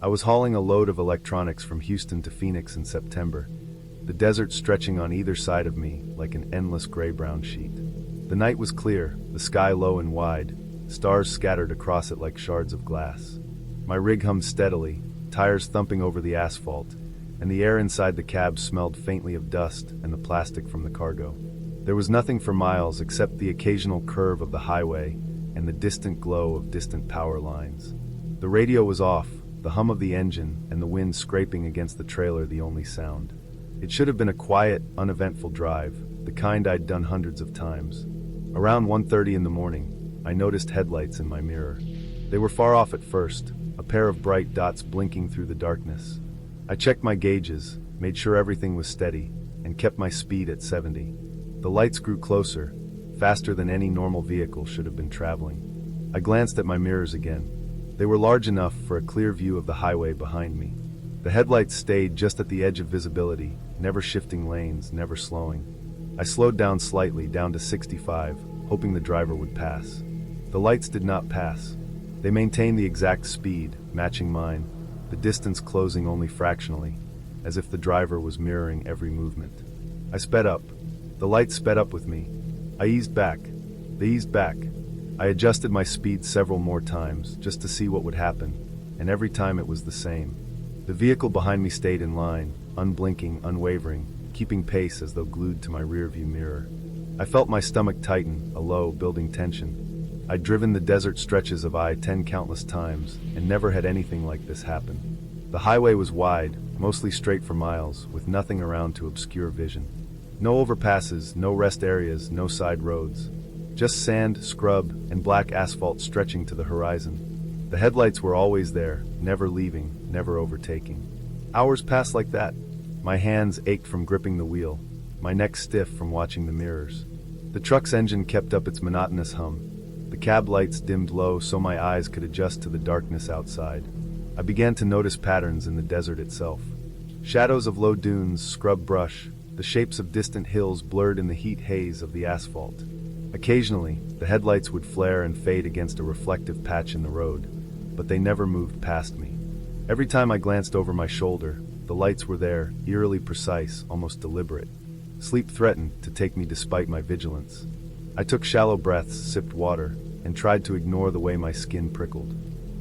I was hauling a load of electronics from Houston to Phoenix in September, the desert stretching on either side of me like an endless gray-brown sheet. The night was clear, the sky low and wide, stars scattered across it like shards of glass. My rig hummed steadily, tires thumping over the asphalt, and the air inside the cab smelled faintly of dust and the plastic from the cargo. There was nothing for miles except the occasional curve of the highway and the distant glow of distant power lines. The radio was off, the hum of the engine and the wind scraping against the trailer the only sound. It should have been a quiet, uneventful drive, the kind I'd done hundreds of times. Around 1:30 in the morning, I noticed headlights in my mirror. They were far off at first, a pair of bright dots blinking through the darkness. I checked my gauges, made sure everything was steady, and kept my speed at 70. The lights grew closer, faster than any normal vehicle should have been traveling. I glanced at my mirrors again. They were large enough for a clear view of the highway behind me. The headlights stayed just at the edge of visibility, never shifting lanes, never slowing. I slowed down slightly, down to 65, hoping the driver would pass. The lights did not pass. They maintained the exact speed, matching mine, the distance closing only fractionally, as if the driver was mirroring every movement. I sped up. The lights sped up with me. I eased back. They eased back. I adjusted my speed several more times, just to see what would happen, and every time it was the same. The vehicle behind me stayed in line, unblinking, unwavering, keeping pace as though glued to my rearview mirror. I felt my stomach tighten, a low, building tension. I'd driven the desert stretches of I-10 countless times, and never had anything like this happen. The highway was wide, mostly straight for miles, with nothing around to obscure vision. No overpasses, no rest areas, no side roads. Just sand, scrub, and black asphalt stretching to the horizon. The headlights were always there, never leaving, never overtaking. Hours passed like that. My hands ached from gripping the wheel, my neck stiff from watching the mirrors. The truck's engine kept up its monotonous hum. The cab lights dimmed low so my eyes could adjust to the darkness outside. I began to notice patterns in the desert itself. Shadows of low dunes, scrub brush, the shapes of distant hills blurred in the heat haze of the asphalt. Occasionally, the headlights would flare and fade against a reflective patch in the road, but they never moved past me. Every time I glanced over my shoulder, the lights were there, eerily precise, almost deliberate. Sleep threatened to take me despite my vigilance. I took shallow breaths, sipped water, and tried to ignore the way my skin prickled.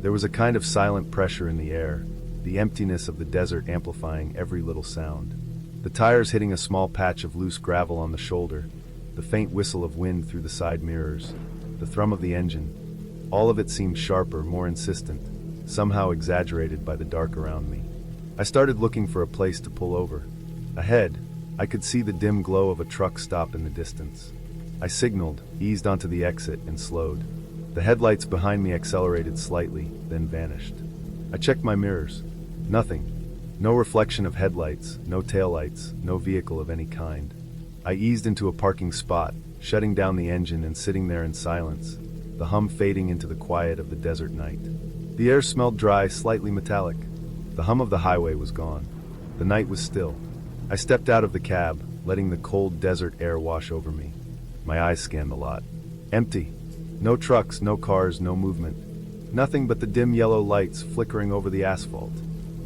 There was a kind of silent pressure in the air, the emptiness of the desert amplifying every little sound. The tires hitting a small patch of loose gravel on the shoulder, the faint whistle of wind through the side mirrors, the thrum of the engine. All of it seemed sharper, more insistent, somehow exaggerated by the dark around me. I started looking for a place to pull over. Ahead, I could see the dim glow of a truck stop in the distance. I signaled, eased onto the exit, and slowed. The headlights behind me accelerated slightly, then vanished. I checked my mirrors. Nothing. No reflection of headlights, no taillights, no vehicle of any kind. I eased into a parking spot, shutting down the engine and sitting there in silence, the hum fading into the quiet of the desert night. The air smelled dry, slightly metallic. The hum of the highway was gone. The night was still. I stepped out of the cab, letting the cold desert air wash over me. My eyes scanned the lot. Empty. No trucks, no cars, no movement. Nothing but the dim yellow lights flickering over the asphalt.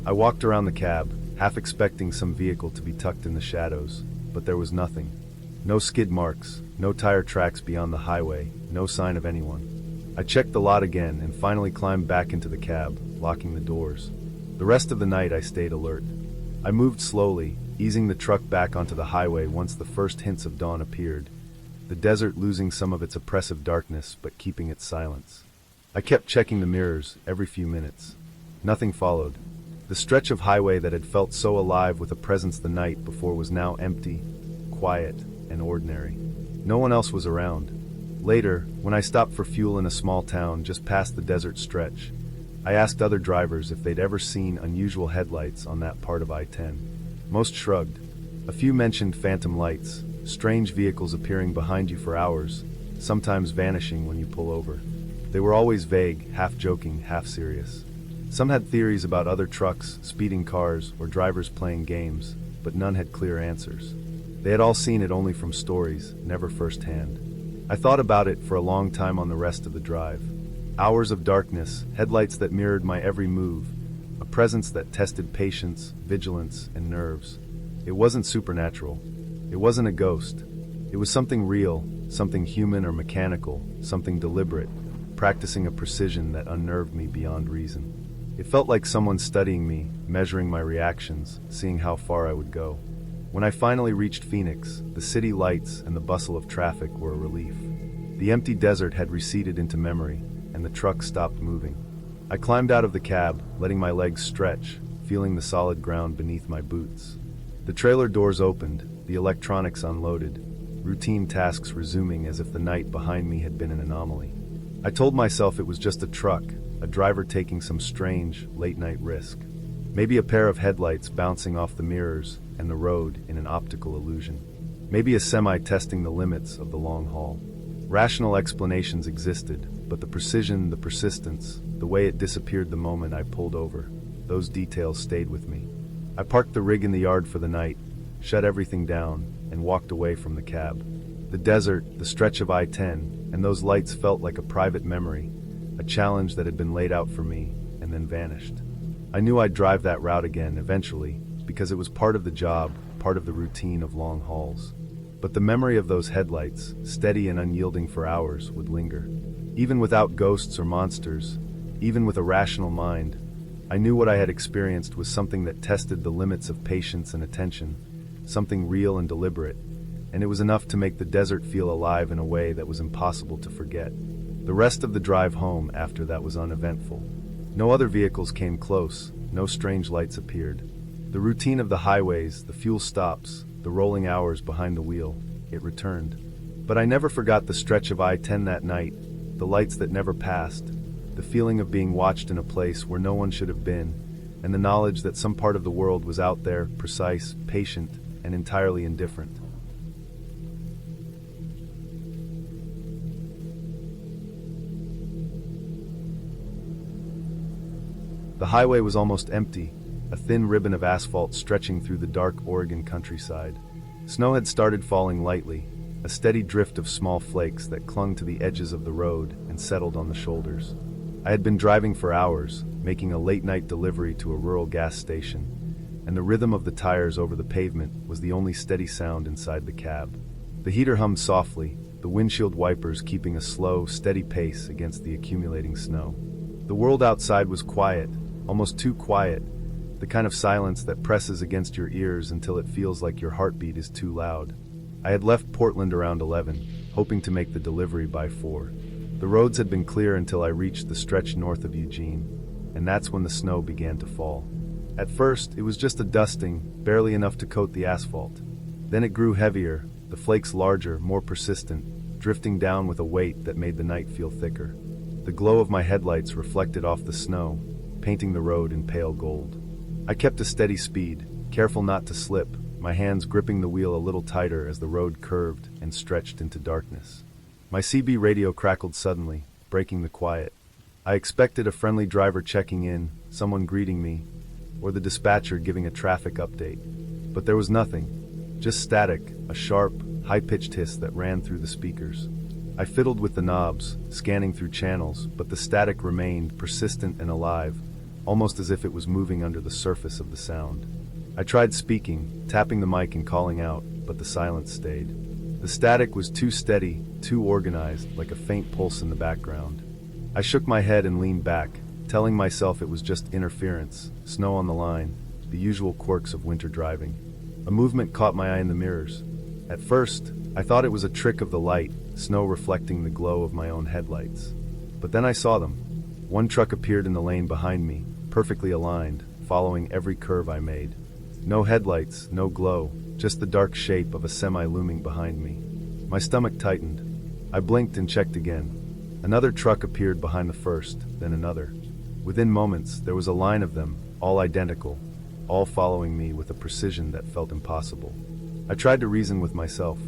I walked around the cab, half expecting some vehicle to be tucked in the shadows, but there was nothing. No skid marks, no tire tracks beyond the highway, no sign of anyone. I checked the lot again and finally climbed back into the cab, locking the doors. The rest of the night I stayed alert. I moved slowly, easing the truck back onto the highway once the first hints of dawn appeared, the desert losing some of its oppressive darkness but keeping its silence. I kept checking the mirrors every few minutes. Nothing followed. The stretch of highway that had felt so alive with a presence the night before was now empty, quiet, and ordinary. No one else was around. Later, when I stopped for fuel in a small town just past the desert stretch, I asked other drivers if they'd ever seen unusual headlights on that part of I-10. Most shrugged. A few mentioned phantom lights, strange vehicles appearing behind you for hours, sometimes vanishing when you pull over. They were always vague, half joking, half serious. Some had theories about other trucks, speeding cars, or drivers playing games, but none had clear answers. They had all seen it only from stories, never firsthand. I thought about it for a long time on the rest of the drive. Hours of darkness, headlights that mirrored my every move, a presence that tested patience, vigilance, and nerves. It wasn't supernatural. It wasn't a ghost. It was something real, something human or mechanical, something deliberate, practicing a precision that unnerved me beyond reason. It felt like someone studying me, measuring my reactions, seeing how far I would go. When I finally reached Phoenix, the city lights and the bustle of traffic were a relief. The empty desert had receded into memory, and the truck stopped moving. I climbed out of the cab, letting my legs stretch, feeling the solid ground beneath my boots. The trailer doors opened, the electronics unloaded, routine tasks resuming as if the night behind me had been an anomaly. I told myself it was just a truck, a driver taking some strange, late-night risk. Maybe a pair of headlights bouncing off the mirrors and the road in an optical illusion. Maybe a semi testing the limits of the long haul. Rational explanations existed, but the precision, the persistence, the way it disappeared the moment I pulled over, those details stayed with me. I parked the rig in the yard for the night, shut everything down, and walked away from the cab. The desert, the stretch of I-10, and those lights felt like a private memory, a challenge that had been laid out for me, and then vanished. I knew I'd drive that route again, eventually, because it was part of the job, part of the routine of long hauls. But the memory of those headlights, steady and unyielding for hours, would linger. Even without ghosts or monsters, even with a rational mind, I knew what I had experienced was something that tested the limits of patience and attention, something real and deliberate, and it was enough to make the desert feel alive in a way that was impossible to forget. The rest of the drive home after that was uneventful. No other vehicles came close, no strange lights appeared. The routine of the highways, the fuel stops, the rolling hours behind the wheel, it returned. But I never forgot the stretch of I-10 that night, the lights that never passed, the feeling of being watched in a place where no one should have been, and the knowledge that some part of the world was out there, precise, patient, and entirely indifferent. The highway was almost empty, a thin ribbon of asphalt stretching through the dark Oregon countryside. Snow had started falling lightly, a steady drift of small flakes that clung to the edges of the road and settled on the shoulders. I had been driving for hours, making a late-night delivery to a rural gas station, and the rhythm of the tires over the pavement was the only steady sound inside the cab. The heater hummed softly, the windshield wipers keeping a slow, steady pace against the accumulating snow. The world outside was quiet, almost too quiet, the kind of silence that presses against your ears until it feels like your heartbeat is too loud. I had left Portland around 11, hoping to make the delivery by 4. The roads had been clear until I reached the stretch north of Eugene, and that's when the snow began to fall. At first, it was just a dusting, barely enough to coat the asphalt. Then it grew heavier, the flakes larger, more persistent, drifting down with a weight that made the night feel thicker. The glow of my headlights reflected off the snow, painting the road in pale gold. I kept a steady speed, careful not to slip, my hands gripping the wheel a little tighter as the road curved and stretched into darkness. My CB radio crackled suddenly, breaking the quiet. I expected a friendly driver checking in, someone greeting me, or the dispatcher giving a traffic update. But there was nothing, just static, a sharp, high-pitched hiss that ran through the speakers. I fiddled with the knobs, scanning through channels, but the static remained persistent and alive, almost as if it was moving under the surface of the sound. I tried speaking, tapping the mic and calling out, but the silence stayed. The static was too steady, too organized, like a faint pulse in the background. I shook my head and leaned back, telling myself it was just interference, snow on the line, the usual quirks of winter driving. A movement caught my eye in the mirrors. At first, I thought it was a trick of the light, snow reflecting the glow of my own headlights. But then I saw them. One truck appeared in the lane behind me, perfectly aligned, following every curve I made. No headlights, no glow, just the dark shape of a semi looming behind me. My stomach tightened. I blinked and checked again. Another truck appeared behind the first, then another. Within moments, there was a line of them, all identical, all following me with a precision that felt impossible. I tried to reason with myself.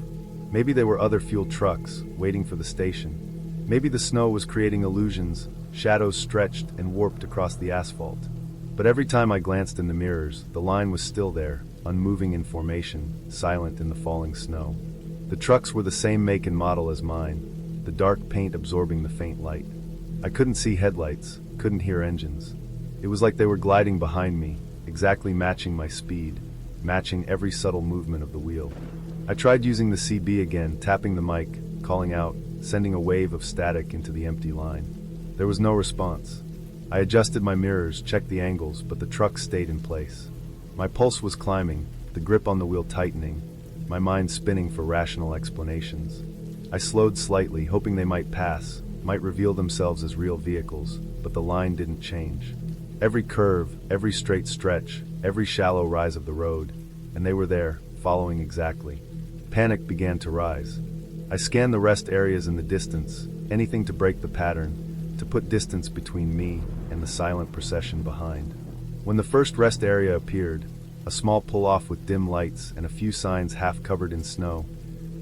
Maybe they were other fuel trucks, waiting for the station. Maybe the snow was creating illusions, shadows stretched and warped across the asphalt. But every time I glanced in the mirrors, the line was still there, unmoving in formation, silent in the falling snow. The trucks were the same make and model as mine, the dark paint absorbing the faint light. I couldn't see headlights, couldn't hear engines. It was like they were gliding behind me, exactly matching my speed, matching every subtle movement of the wheel. I tried using the CB again, tapping the mic, calling out, sending a wave of static into the empty line. There was no response. I adjusted my mirrors, checked the angles, but the truck stayed in place. My pulse was climbing, the grip on the wheel tightening, my mind spinning for rational explanations. I slowed slightly, hoping they might pass, might reveal themselves as real vehicles, but the line didn't change. Every curve, every straight stretch, every shallow rise of the road, and they were there, following exactly. Panic began to rise. I scanned the rest areas in the distance, anything to break the pattern, to put distance between me and the silent procession behind. When the first rest area appeared, a small pull-off with dim lights and a few signs half covered in snow,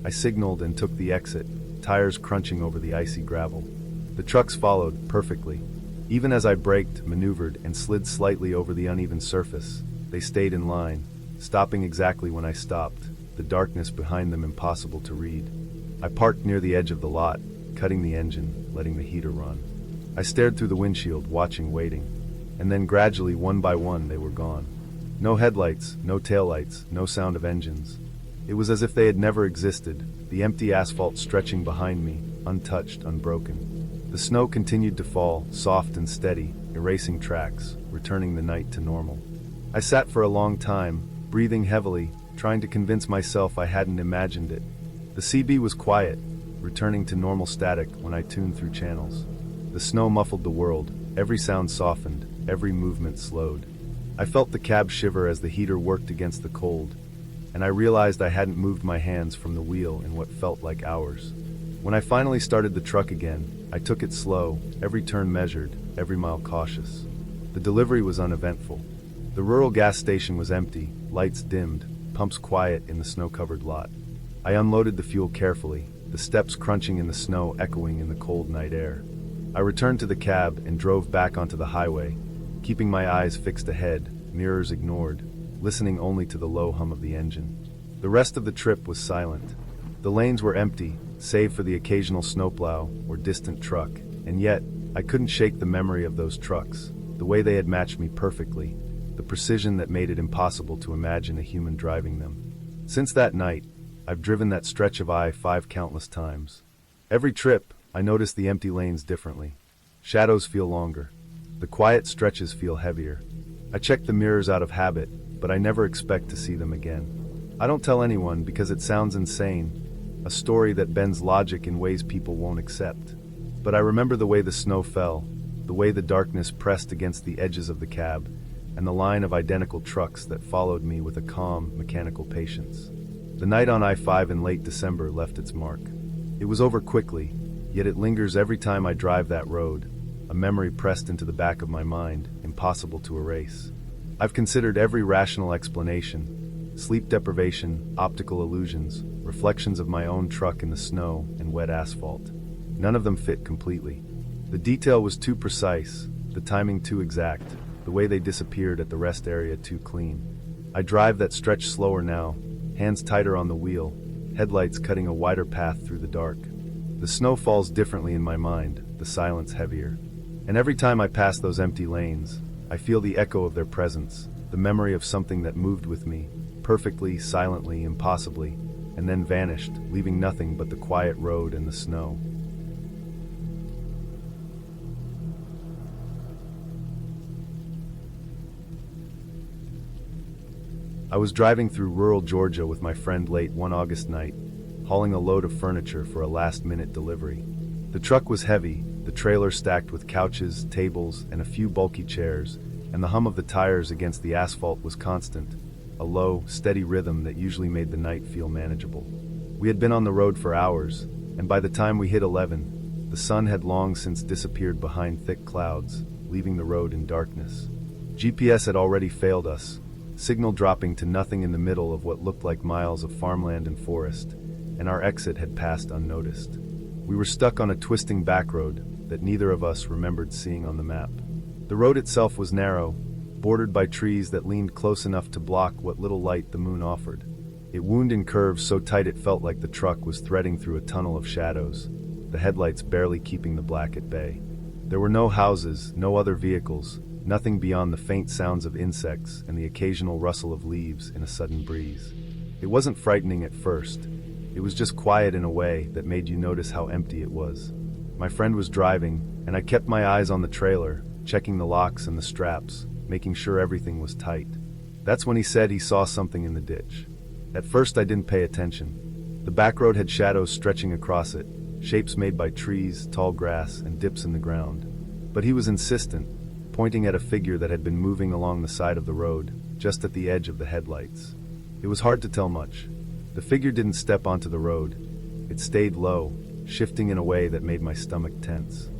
I signaled and took the exit, tires crunching over the icy gravel. The trucks followed, perfectly. Even as I braked, maneuvered, and slid slightly over the uneven surface, they stayed in line, stopping exactly when I stopped, the darkness behind them impossible to read. I parked near the edge of the lot, cutting the engine, letting the heater run. I stared through the windshield, watching, waiting. And then gradually, one by one, they were gone. No headlights, no taillights, no sound of engines. It was as if they had never existed, the empty asphalt stretching behind me, untouched, unbroken. The snow continued to fall, soft and steady, erasing tracks, returning the night to normal. I sat for a long time, breathing heavily, trying to convince myself I hadn't imagined it. The CB was quiet, returning to normal static when I tuned through channels. The snow muffled the world, every sound softened, every movement slowed. I felt the cab shiver as the heater worked against the cold, and I realized I hadn't moved my hands from the wheel in what felt like hours. When I finally started the truck again, I took it slow, every turn measured, every mile cautious. The delivery was uneventful. The rural gas station was empty, lights dimmed, pumps quiet in the snow-covered lot. I unloaded the fuel carefully, the steps crunching in the snow echoing in the cold night air. I returned to the cab and drove back onto the highway, keeping my eyes fixed ahead, mirrors ignored, listening only to the low hum of the engine. The rest of the trip was silent. The lanes were empty, save for the occasional snowplow or distant truck, and yet, I couldn't shake the memory of those trucks, the way they had matched me perfectly, the precision that made it impossible to imagine a human driving them. Since that night, I've driven that stretch of I-5 countless times. Every trip, I notice the empty lanes differently. Shadows feel longer. The quiet stretches feel heavier. I check the mirrors out of habit, but I never expect to see them again. I don't tell anyone because it sounds insane, a story that bends logic in ways people won't accept. But I remember the way the snow fell, the way the darkness pressed against the edges of the cab, and the line of identical trucks that followed me with a calm, mechanical patience. The night on I-5 in late December left its mark. It was over quickly, yet it lingers every time I drive that road, a memory pressed into the back of my mind, impossible to erase. I've considered every rational explanation: sleep deprivation, optical illusions, reflections of my own truck in the snow and wet asphalt. None of them fit completely. The detail was too precise, the timing too exact, the way they disappeared at the rest area too clean. I drive that stretch slower now, hands tighter on the wheel, headlights cutting a wider path through the dark. The snow falls differently in my mind, the silence heavier. And every time I pass those empty lanes, I feel the echo of their presence, the memory of something that moved with me, perfectly, silently, impossibly, and then vanished, leaving nothing but the quiet road and the snow. I was driving through rural Georgia with my friend late one August night, hauling a load of furniture for a last-minute delivery. The truck was heavy, the trailer stacked with couches, tables, and a few bulky chairs, and the hum of the tires against the asphalt was constant, a low, steady rhythm that usually made the night feel manageable. We had been on the road for hours, and by the time we hit 11, the sun had long since disappeared behind thick clouds, leaving the road in darkness. GPS had already failed us, signal dropping to nothing in the middle of what looked like miles of farmland and forest, and our exit had passed unnoticed. We were stuck on a twisting back road that neither of us remembered seeing on the map. The road itself was narrow, bordered by trees that leaned close enough to block what little light the moon offered. It wound in curves so tight it felt like the truck was threading through a tunnel of shadows, the headlights barely keeping the black at bay. There were no houses, no other vehicles, nothing beyond the faint sounds of insects and the occasional rustle of leaves in a sudden breeze. It wasn't frightening at first. It was just quiet in a way that made you notice how empty it was. My friend was driving, and I kept my eyes on the trailer, checking the locks and the straps, making sure everything was tight. That's when he said he saw something in the ditch. At first I didn't pay attention. The back road had shadows stretching across it, shapes made by trees, tall grass, and dips in the ground. But he was insistent, pointing at a figure that had been moving along the side of the road, just at the edge of the headlights. It was hard to tell much. The figure didn't step onto the road. It stayed low, shifting in a way that made my stomach tense.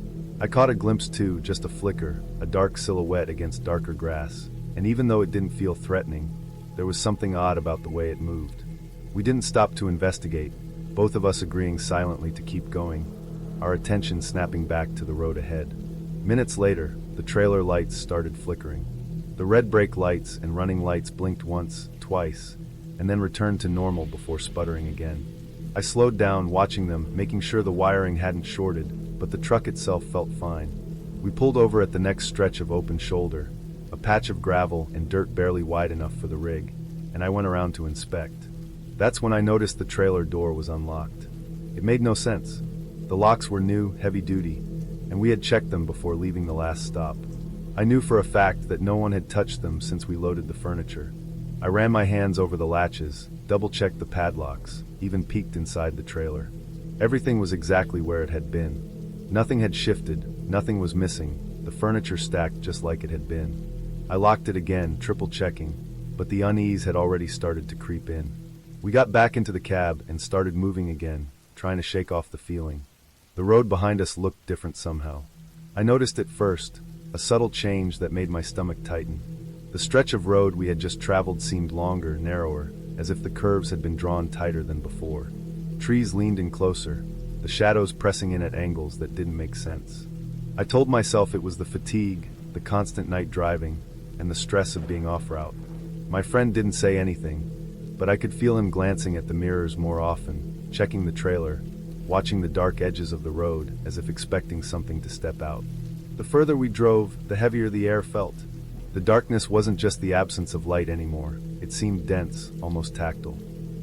I caught a glimpse too, just a flicker, a dark silhouette against darker grass, and even though it didn't feel threatening, there was something odd about the way it moved. We didn't stop to investigate, both of us agreeing silently to keep going, our attention snapping back to the road ahead. Minutes later, the trailer lights started flickering. The red brake lights and running lights blinked once, twice, and then returned to normal before sputtering again. I slowed down, watching them, making sure the wiring hadn't shorted, but the truck itself felt fine. We pulled over at the next stretch of open shoulder, a patch of gravel and dirt barely wide enough for the rig, and I went around to inspect. That's when I noticed the trailer door was unlocked. It made no sense. The locks were new, heavy-duty, and we had checked them before leaving the last stop. I knew for a fact that no one had touched them since we loaded the furniture. I ran my hands over the latches, double-checked the padlocks, even peeked inside the trailer. Everything was exactly where it had been. Nothing had shifted, nothing was missing, the furniture stacked just like it had been. I locked it again, triple-checking, but the unease had already started to creep in. We got back into the cab and started moving again, trying to shake off the feeling. The road behind us looked different somehow. I noticed at first, a subtle change that made my stomach tighten. The stretch of road we had just traveled seemed longer, narrower, as if the curves had been drawn tighter than before. Trees leaned in closer, the shadows pressing in at angles that didn't make sense. I told myself it was the fatigue, the constant night driving, and the stress of being off-route. My friend didn't say anything, but I could feel him glancing at the mirrors more often, checking the trailer, watching the dark edges of the road as if expecting something to step out. The further we drove, the heavier the air felt. The darkness wasn't just the absence of light anymore. It seemed dense, almost tactile.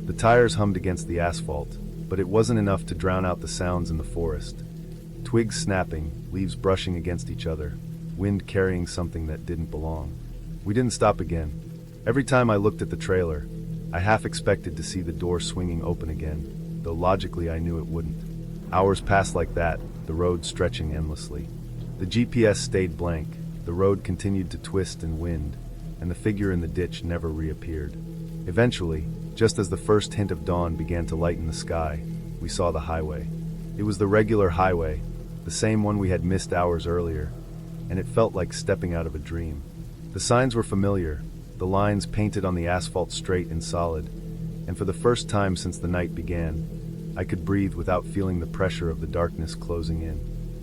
The tires hummed against the asphalt, but it wasn't enough to drown out the sounds in the forest. Twigs snapping, leaves brushing against each other, wind carrying something that didn't belong. We didn't stop again. Every time I looked at the trailer, I half expected to see the door swinging open again, though logically I knew it wouldn't. Hours passed like that, the road stretching endlessly. The GPS stayed blank. The road continued to twist and wind, and the figure in the ditch never reappeared. Eventually, just as the first hint of dawn began to lighten the sky, we saw the highway. It was the regular highway, the same one we had missed hours earlier, and it felt like stepping out of a dream. The signs were familiar, the lines painted on the asphalt straight and solid, and for the first time since the night began, I could breathe without feeling the pressure of the darkness closing in.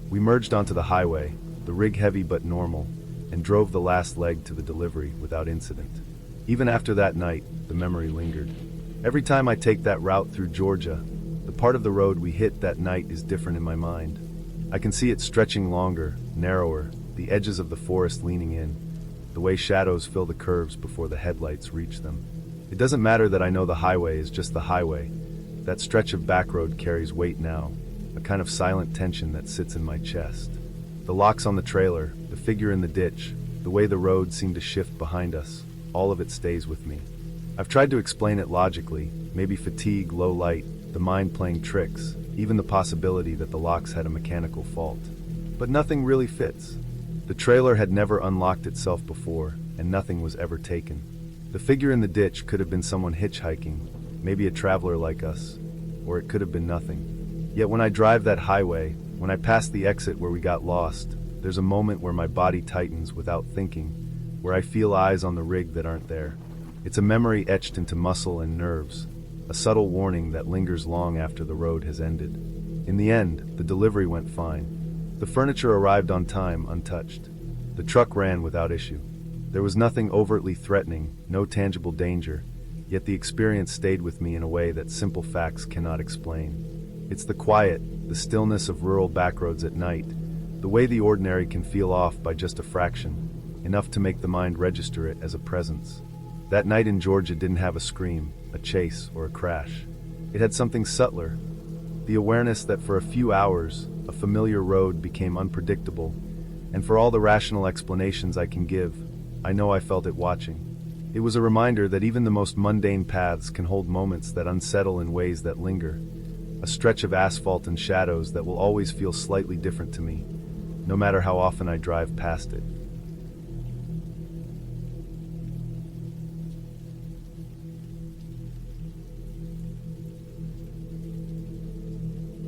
We merged onto the highway, the rig heavy but normal, and drove the last leg to the delivery without incident. Even after that night, the memory lingered. Every time I take that route through Georgia, the part of the road we hit that night is different in my mind. I can see it stretching longer, narrower, the edges of the forest leaning in, the way shadows fill the curves before the headlights reach them. It doesn't matter that I know the highway is just the highway. That stretch of back road carries weight now, a kind of silent tension that sits in my chest. The locks on the trailer, the figure in the ditch, the way the road seemed to shift behind us, all of it stays with me. I've tried to explain it logically, maybe fatigue, low light, the mind playing tricks, even the possibility that the locks had a mechanical fault. But nothing really fits. The trailer had never unlocked itself before, and nothing was ever taken. The figure in the ditch could have been someone hitchhiking, maybe a traveler like us, or it could have been nothing. Yet when I drive that highway, when I pass the exit where we got lost, there's a moment where my body tightens without thinking, where I feel eyes on the rig that aren't there. It's a memory etched into muscle and nerves, a subtle warning that lingers long after the road has ended. In the end, the delivery went fine. The furniture arrived on time, untouched. The truck ran without issue. There was nothing overtly threatening, no tangible danger, yet the experience stayed with me in a way that simple facts cannot explain. It's the quiet, the stillness of rural backroads at night, the way the ordinary can feel off by just a fraction. enough to make the mind register it as a presence. That night in Georgia didn't have a scream, a chase, or a crash. It had something subtler. The awareness that for a few hours, a familiar road became unpredictable, and for all the rational explanations I can give, I know I felt it watching. It was a reminder that even the most mundane paths can hold moments that unsettle in ways that linger, a stretch of asphalt and shadows that will always feel slightly different to me, no matter how often I drive past it.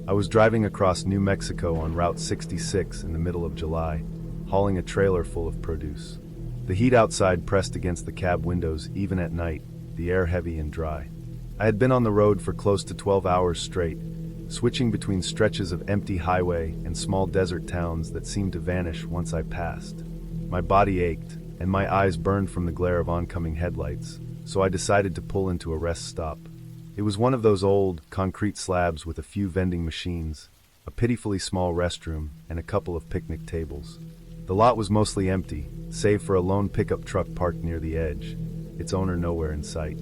I was driving across New Mexico on Route 66 in the middle of July, hauling a trailer full of produce. The heat outside pressed against the cab windows even at night, the air heavy and dry. I had been on the road for close to 12 hours straight, switching between stretches of empty highway and small desert towns that seemed to vanish once I passed. My body ached, and my eyes burned from the glare of oncoming headlights, so I decided to pull into a rest stop. It was one of those old, concrete slabs with a few vending machines, a pitifully small restroom, and a couple of picnic tables. The lot was mostly empty, save for a lone pickup truck parked near the edge, its owner nowhere in sight.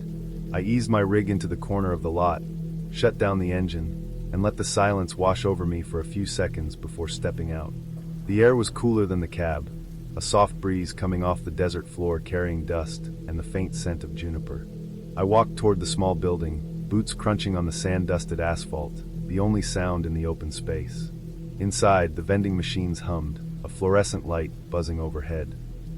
I eased my rig into the corner of the lot, shut down the engine, and let the silence wash over me for a few seconds before stepping out. The air was cooler than the cab, a soft breeze coming off the desert floor carrying dust and the faint scent of juniper. I walked toward the small building, boots crunching on the sand-dusted asphalt, the only sound in the open space. Inside, the vending machines hummed, a fluorescent light buzzing overhead.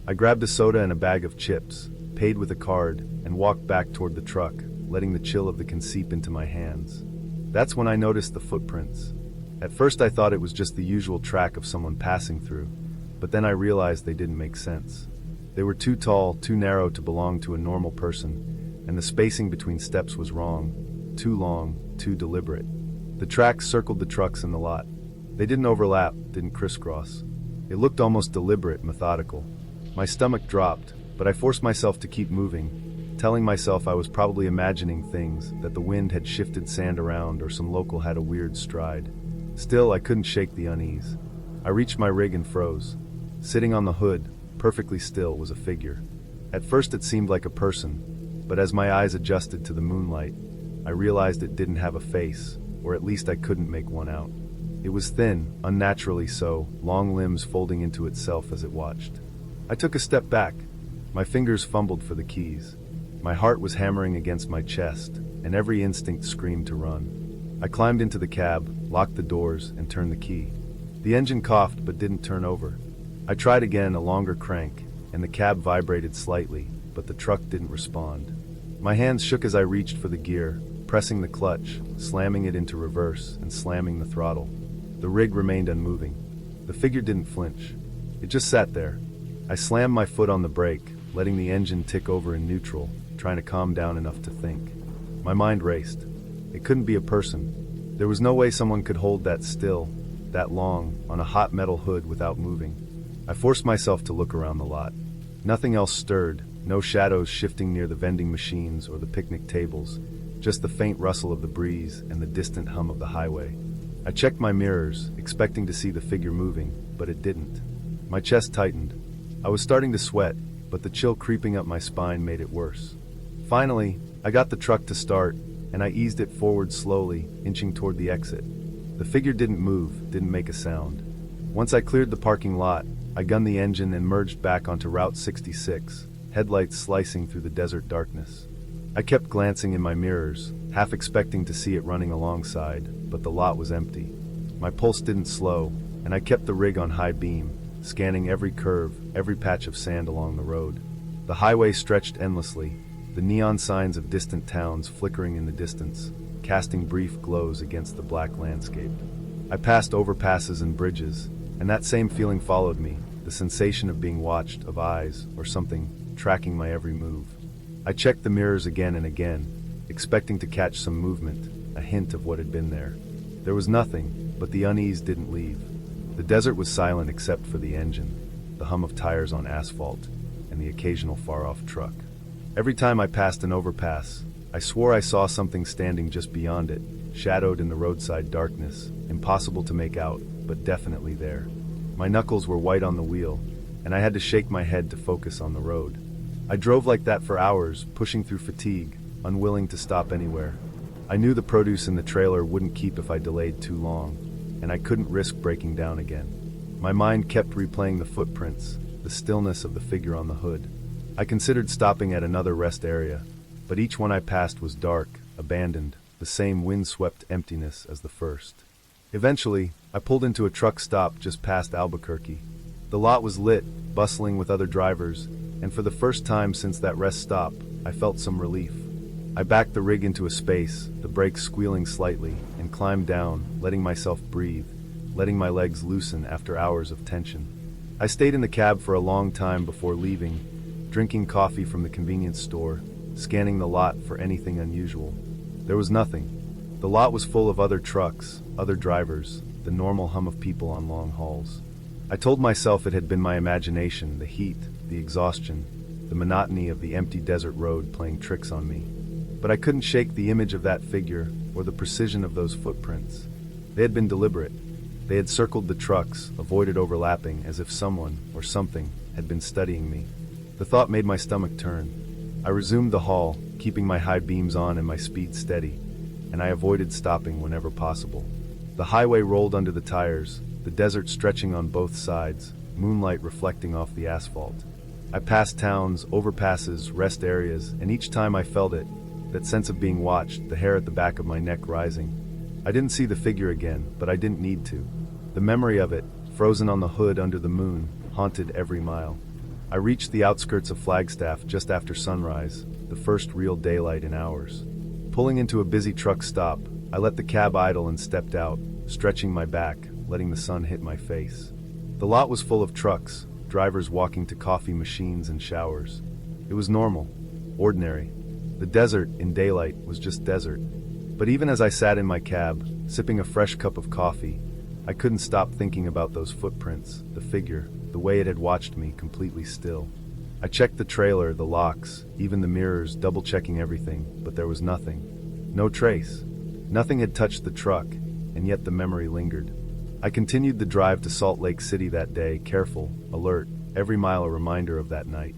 I grabbed a soda and a bag of chips, paid with a card, and walked back toward the truck, letting the chill of the can seep into my hands. That's when I noticed the footprints. At first I thought it was just the usual track of someone passing through, but then I realized they didn't make sense. They were too tall, too narrow to belong to a normal person, and the spacing between steps was wrong, too long, too deliberate. The tracks circled the trucks in the lot. They didn't overlap, didn't crisscross. It looked almost deliberate, methodical. My stomach dropped, but I forced myself to keep moving, telling myself I was probably imagining things, that the wind had shifted sand around or some local had a weird stride. Still, I couldn't shake the unease. I reached my rig and froze. Sitting on the hood, perfectly still, was a figure. At first it seemed like a person, but as my eyes adjusted to the moonlight, I realized it didn't have a face, or at least I couldn't make one out. It was thin, unnaturally so, long limbs folding into itself as it watched. I took a step back. My fingers fumbled for the keys. My heart was hammering against my chest, and every instinct screamed to run. I climbed into the cab, locked the doors, and turned the key. The engine coughed but didn't turn over. I tried again, a longer crank, and the cab vibrated slightly, but the truck didn't respond. My hands shook as I reached for the gear, pressing the clutch, slamming it into reverse, and slamming the throttle. The rig remained unmoving. The figure didn't flinch. It just sat there. I slammed my foot on the brake, letting the engine tick over in neutral, trying to calm down enough to think. My mind raced. It couldn't be a person. There was no way someone could hold that still, that long, on a hot metal hood without moving. I forced myself to look around the lot. Nothing else stirred, no shadows shifting near the vending machines or the picnic tables, just the faint rustle of the breeze and the distant hum of the highway. I checked my mirrors, expecting to see the figure moving, but it didn't. My chest tightened. I was starting to sweat, but the chill creeping up my spine made it worse. Finally, I got the truck to start, and I eased it forward slowly, inching toward the exit. The figure didn't move, didn't make a sound. Once I cleared the parking lot, I gunned the engine and merged back onto Route 66, headlights slicing through the desert darkness. I kept glancing in my mirrors, half expecting to see it running alongside, but the lot was empty. My pulse didn't slow, and I kept the rig on high beam, scanning every curve, every patch of sand along the road. The highway stretched endlessly, the neon signs of distant towns flickering in the distance, casting brief glows against the black landscape. I passed overpasses and bridges, and that same feeling followed me, the sensation of being watched, of eyes, or something, tracking my every move. I checked the mirrors again and again, expecting to catch some movement, a hint of what had been there. There was nothing, but the unease didn't leave. The desert was silent except for the engine, the hum of tires on asphalt, and the occasional far-off truck. Every time I passed an overpass, I swore I saw something standing just beyond it, shadowed in the roadside darkness, impossible to make out, but definitely there. My knuckles were white on the wheel, and I had to shake my head to focus on the road. I drove like that for hours, pushing through fatigue, unwilling to stop anywhere. I knew the produce in the trailer wouldn't keep if I delayed too long, and I couldn't risk breaking down again. My mind kept replaying the footprints, the stillness of the figure on the hood. I considered stopping at another rest area, but each one I passed was dark, abandoned, the same wind-swept emptiness as the first. Eventually, I pulled into a truck stop just past Albuquerque. The lot was lit, bustling with other drivers, and for the first time since that rest stop, I felt some relief. I backed the rig into a space, the brakes squealing slightly, and climbed down, letting myself breathe, letting my legs loosen after hours of tension. I stayed in the cab for a long time before leaving, drinking coffee from the convenience store, scanning the lot for anything unusual. There was nothing. The lot was full of other trucks, other drivers, the normal hum of people on long hauls. I told myself it had been my imagination, the heat, the exhaustion, the monotony of the empty desert road playing tricks on me. But I couldn't shake the image of that figure or the precision of those footprints. They had been deliberate. They had circled the trucks, avoided overlapping, as if someone or something had been studying me. The thought made my stomach turn. I resumed the haul, keeping my high beams on and my speed steady, and I avoided stopping whenever possible. The highway rolled under the tires, the desert stretching on both sides, moonlight reflecting off the asphalt. I passed towns, overpasses, rest areas, and each time I felt it, that sense of being watched, the hair at the back of my neck rising. I didn't see the figure again, but I didn't need to. The memory of it, frozen on the hood under the moon, haunted every mile. I reached the outskirts of Flagstaff just after sunrise, the first real daylight in hours. Pulling into a busy truck stop, I let the cab idle and stepped out, stretching my back, letting the sun hit my face. The lot was full of trucks, drivers walking to coffee machines and showers. It was normal, ordinary. The desert, in daylight, was just desert. But even as I sat in my cab, sipping a fresh cup of coffee, I couldn't stop thinking about those footprints, the figure, the way it had watched me completely still. I checked the trailer, the locks, even the mirrors, double-checking everything, but there was nothing. No trace. Nothing had touched the truck, and yet the memory lingered. I continued the drive to Salt Lake City that day, careful, alert, every mile a reminder of that night.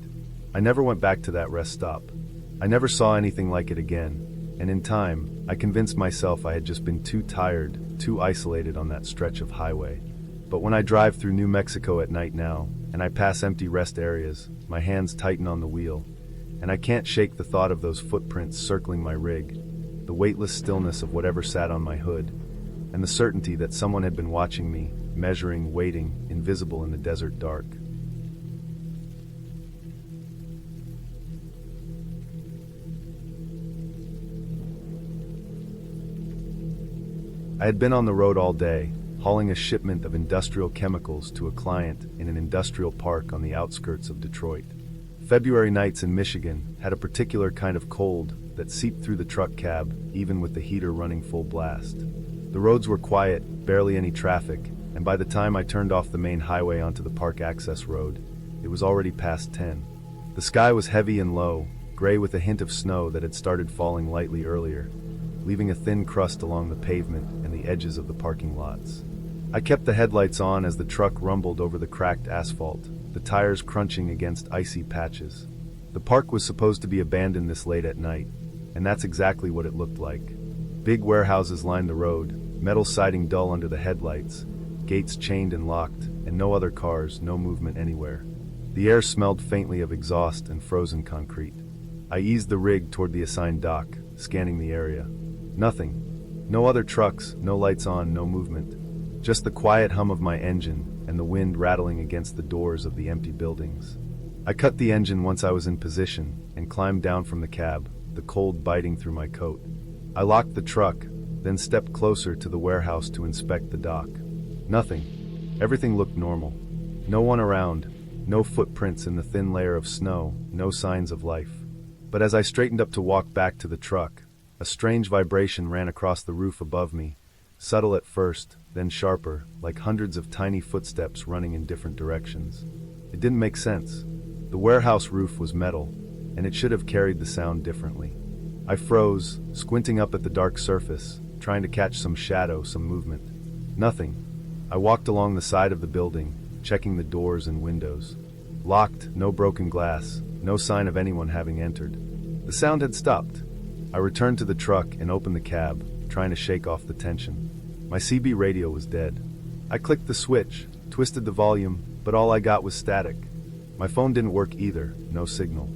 I never went back to that rest stop. I never saw anything like it again, and in time, I convinced myself I had just been too tired, too isolated on that stretch of highway. But when I drive through New Mexico at night now, and I pass empty rest areas, my hands tighten on the wheel, and I can't shake the thought of those footprints circling my rig, the weightless stillness of whatever sat on my hood, and the certainty that someone had been watching me, measuring, waiting, invisible in the desert dark. I had been on the road all day, hauling a shipment of industrial chemicals to a client in an industrial park on the outskirts of Detroit. February nights in Michigan had a particular kind of cold that seeped through the truck cab, even with the heater running full blast. The roads were quiet, barely any traffic, and by the time I turned off the main highway onto the park access road, it was already past 10. The sky was heavy and low, gray with a hint of snow that had started falling lightly earlier, leaving a thin crust along the pavement and the edges of the parking lots. I kept the headlights on as the truck rumbled over the cracked asphalt, the tires crunching against icy patches. The park was supposed to be abandoned this late at night, and that's exactly what it looked like. Big warehouses lined the road, metal siding dull under the headlights, gates chained and locked, and no other cars, no movement anywhere. The air smelled faintly of exhaust and frozen concrete. I eased the rig toward the assigned dock, scanning the area. Nothing. No other trucks, no lights on, no movement. Just the quiet hum of my engine and the wind rattling against the doors of the empty buildings. I cut the engine once I was in position and climbed down from the cab, the cold biting through my coat. I locked the truck, then stepped closer to the warehouse to inspect the dock. Nothing. Everything looked normal. No one around, no footprints in the thin layer of snow, no signs of life. But as I straightened up to walk back to the truck, a strange vibration ran across the roof above me, subtle at first, then sharper, like hundreds of tiny footsteps running in different directions. It didn't make sense. The warehouse roof was metal, and it should have carried the sound differently. I froze, squinting up at the dark surface, trying to catch some shadow, some movement. Nothing. I walked along the side of the building, checking the doors and windows. Locked, no broken glass, no sign of anyone having entered. The sound had stopped. I returned to the truck and opened the cab, trying to shake off the tension. My CB radio was dead. I clicked the switch, twisted the volume, but all I got was static. My phone didn't work either, no signal.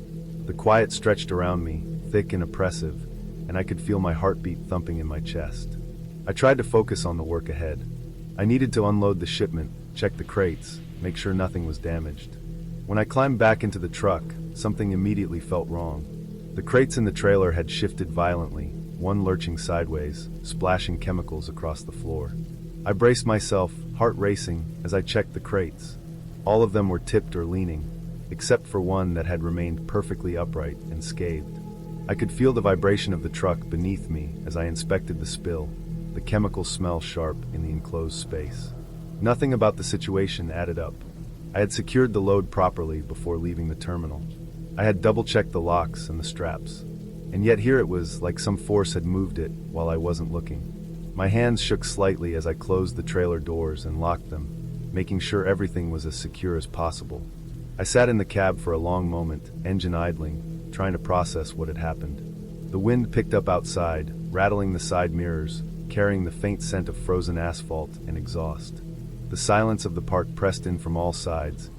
The quiet stretched around me, thick and oppressive, and I could feel my heartbeat thumping in my chest. I tried to focus on the work ahead. I needed to unload the shipment, check the crates, make sure nothing was damaged. When I climbed back into the truck, something immediately felt wrong. The crates in the trailer had shifted violently, one lurching sideways, splashing chemicals across the floor. I braced myself, heart racing, as I checked the crates. All of them were tipped or leaning, except for one that had remained perfectly upright and scathed. I could feel the vibration of the truck beneath me as I inspected the spill, the chemical smell sharp in the enclosed space. Nothing about the situation added up. I had secured the load properly before leaving the terminal. I had double-checked the locks and the straps. And yet here it was, like some force had moved it while I wasn't looking. My hands shook slightly as I closed the trailer doors and locked them, making sure everything was as secure as possible. I sat in the cab for a long moment, engine idling, trying to process what had happened. The wind picked up outside, rattling the side mirrors, carrying the faint scent of frozen asphalt and exhaust. The silence of the park pressed in from all sides,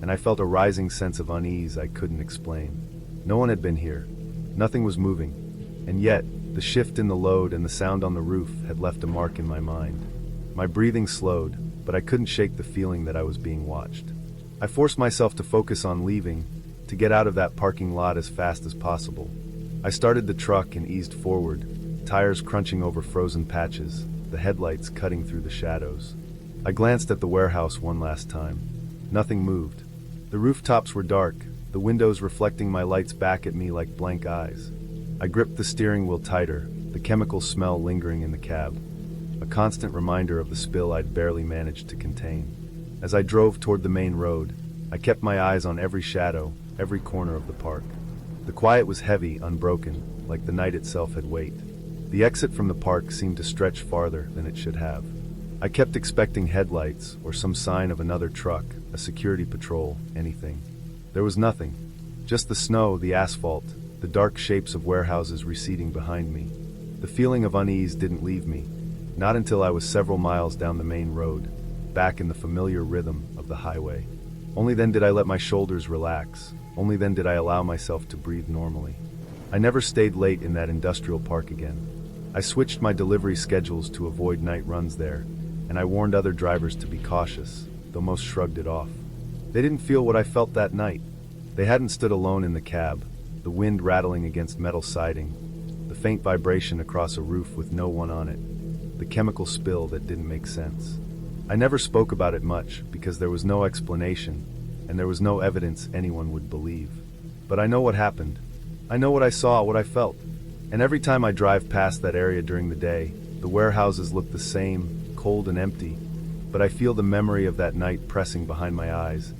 and I felt a rising sense of unease I couldn't explain. No one had been here. Nothing was moving. And yet, the shift in the load and the sound on the roof had left a mark in my mind. My breathing slowed, but I couldn't shake the feeling that I was being watched. I forced myself to focus on leaving, to get out of that parking lot as fast as possible. I started the truck and eased forward, tires crunching over frozen patches, the headlights cutting through the shadows. I glanced at the warehouse one last time. Nothing moved. The rooftops were dark, the windows reflecting my lights back at me like blank eyes. I gripped the steering wheel tighter, the chemical smell lingering in the cab, a constant reminder of the spill I'd barely managed to contain. As I drove toward the main road, I kept my eyes on every shadow, every corner of the park. The quiet was heavy, unbroken, like the night itself had weight. The exit from the park seemed to stretch farther than it should have. I kept expecting headlights or some sign of another truck, a security patrol, anything. There was nothing. Just the snow, the asphalt, the dark shapes of warehouses receding behind me. The feeling of unease didn't leave me, not until I was several miles down the main road, back in the familiar rhythm of the highway. Only then did I let my shoulders relax. Only then did I allow myself to breathe normally. I never stayed late in that industrial park again. I switched my delivery schedules to avoid night runs there, and I warned other drivers to be cautious, though most shrugged it off. They didn't feel what I felt that night. They hadn't stood alone in the cab, the wind rattling against metal siding, the faint vibration across a roof with no one on it, the chemical spill that didn't make sense. I never spoke about it much because there was no explanation, and there was no evidence anyone would believe. But I know what happened. I know what I saw, what I felt. And every time I drive past that area during the day, the warehouses look the same, cold and empty, but I feel the memory of that night pressing behind my eyes,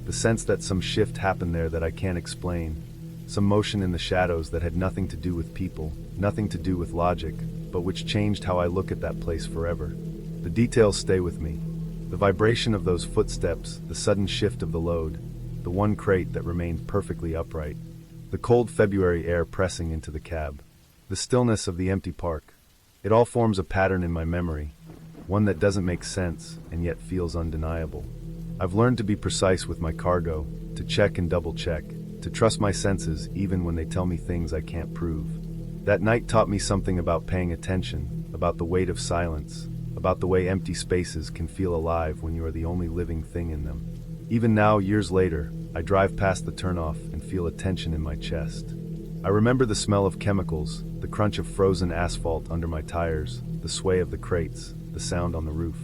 the sense that some shift happened there that I can't explain, some motion in the shadows that had nothing to do with people, nothing to do with logic, but which changed how I look at that place forever. The details stay with me. The vibration of those footsteps, the sudden shift of the load, the one crate that remained perfectly upright, the cold February air pressing into the cab, the stillness of the empty park. It all forms a pattern in my memory, one that doesn't make sense and yet feels undeniable. I've learned to be precise with my cargo, to check and double check, to trust my senses even when they tell me things I can't prove. That night taught me something about paying attention, about the weight of silence, about the way empty spaces can feel alive when you are the only living thing in them. Even now, years later, I drive past the turnoff and feel a tension in my chest. I remember the smell of chemicals, the crunch of frozen asphalt under my tires, the sway of the crates, the sound on the roof.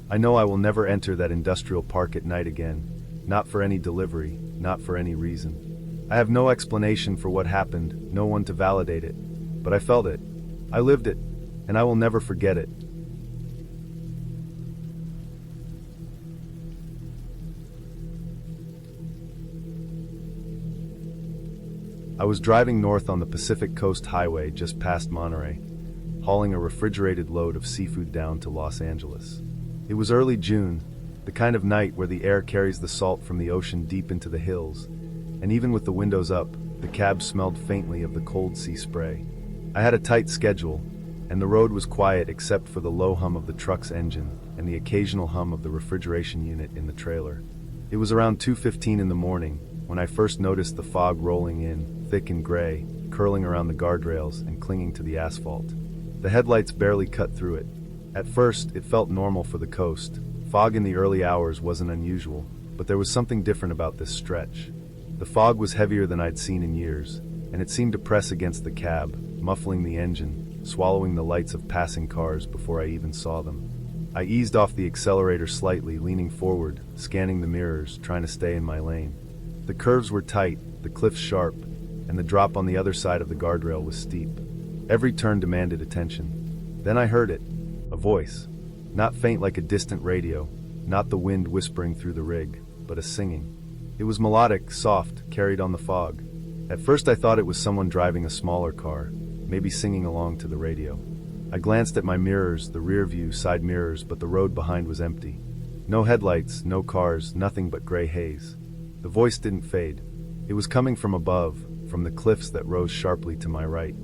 I know I will never enter that industrial park at night again, not for any delivery, not for any reason. I have no explanation for what happened, no one to validate it, but I felt it, I lived it, and I will never forget it. I was driving north on the Pacific Coast Highway just past Monterey, hauling a refrigerated load of seafood down to Los Angeles. It was early June, The kind of night where the air carries the salt from the ocean deep into the hills, and even with the windows up, the cab smelled faintly of the cold sea spray. I had a tight schedule, and the road was quiet except for the low hum of the truck's engine and the occasional hum of the refrigeration unit in the trailer. It was around 2:15 in the morning when I first noticed the fog rolling in, thick and gray, curling around the guardrails and clinging to the asphalt. The headlights barely cut through it. At first, it felt normal for the coast. Fog in the early hours wasn't unusual, but there was something different about this stretch. The fog was heavier than I'd seen in years, and it seemed to press against the cab, muffling the engine, swallowing the lights of passing cars before I even saw them. I eased off the accelerator slightly, leaning forward, scanning the mirrors, trying to stay in my lane. The curves were tight, the cliffs sharp, and the drop on the other side of the guardrail was steep. Every turn demanded attention. Then I heard it, a voice. Not faint like a distant radio, not the wind whispering through the rig, but a singing. It was melodic, soft, carried on the fog. At first I thought it was someone driving a smaller car, maybe singing along to the radio. I glanced at my mirrors, the rear view, side mirrors, but the road behind was empty. No headlights, no cars, nothing but gray haze. The voice didn't fade. It was coming from above, from the cliffs that rose sharply to my right.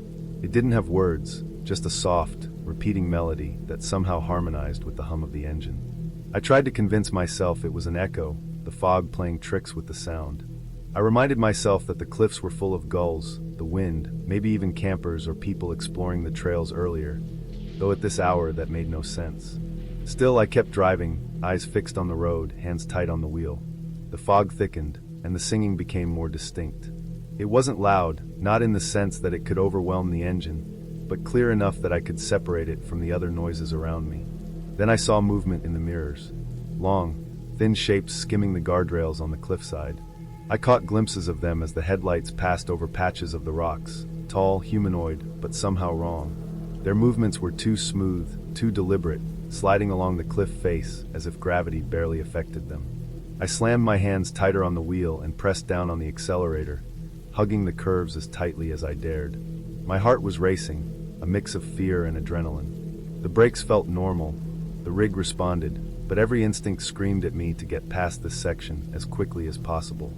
It didn't have words, just a soft, repeating melody that somehow harmonized with the hum of the engine. I tried to convince myself it was an echo, the fog playing tricks with the sound. I reminded myself that the cliffs were full of gulls, the wind, maybe even campers or people exploring the trails earlier, though at this hour that made no sense. Still, I kept driving, eyes fixed on the road, hands tight on the wheel. The fog thickened, and the singing became more distinct. It wasn't loud, not in the sense that it could overwhelm the engine, but clear enough that I could separate it from the other noises around me. Then I saw movement in the mirrors. Long, thin shapes skimming the guardrails on the cliffside. I caught glimpses of them as the headlights passed over patches of the rocks, tall, humanoid, but somehow wrong. Their movements were too smooth, too deliberate, sliding along the cliff face as if gravity barely affected them. I slammed my hands tighter on the wheel and pressed down on the accelerator, hugging the curves as tightly as I dared. My heart was racing, a mix of fear and adrenaline. The brakes felt normal, the rig responded, but every instinct screamed at me to get past this section as quickly as possible.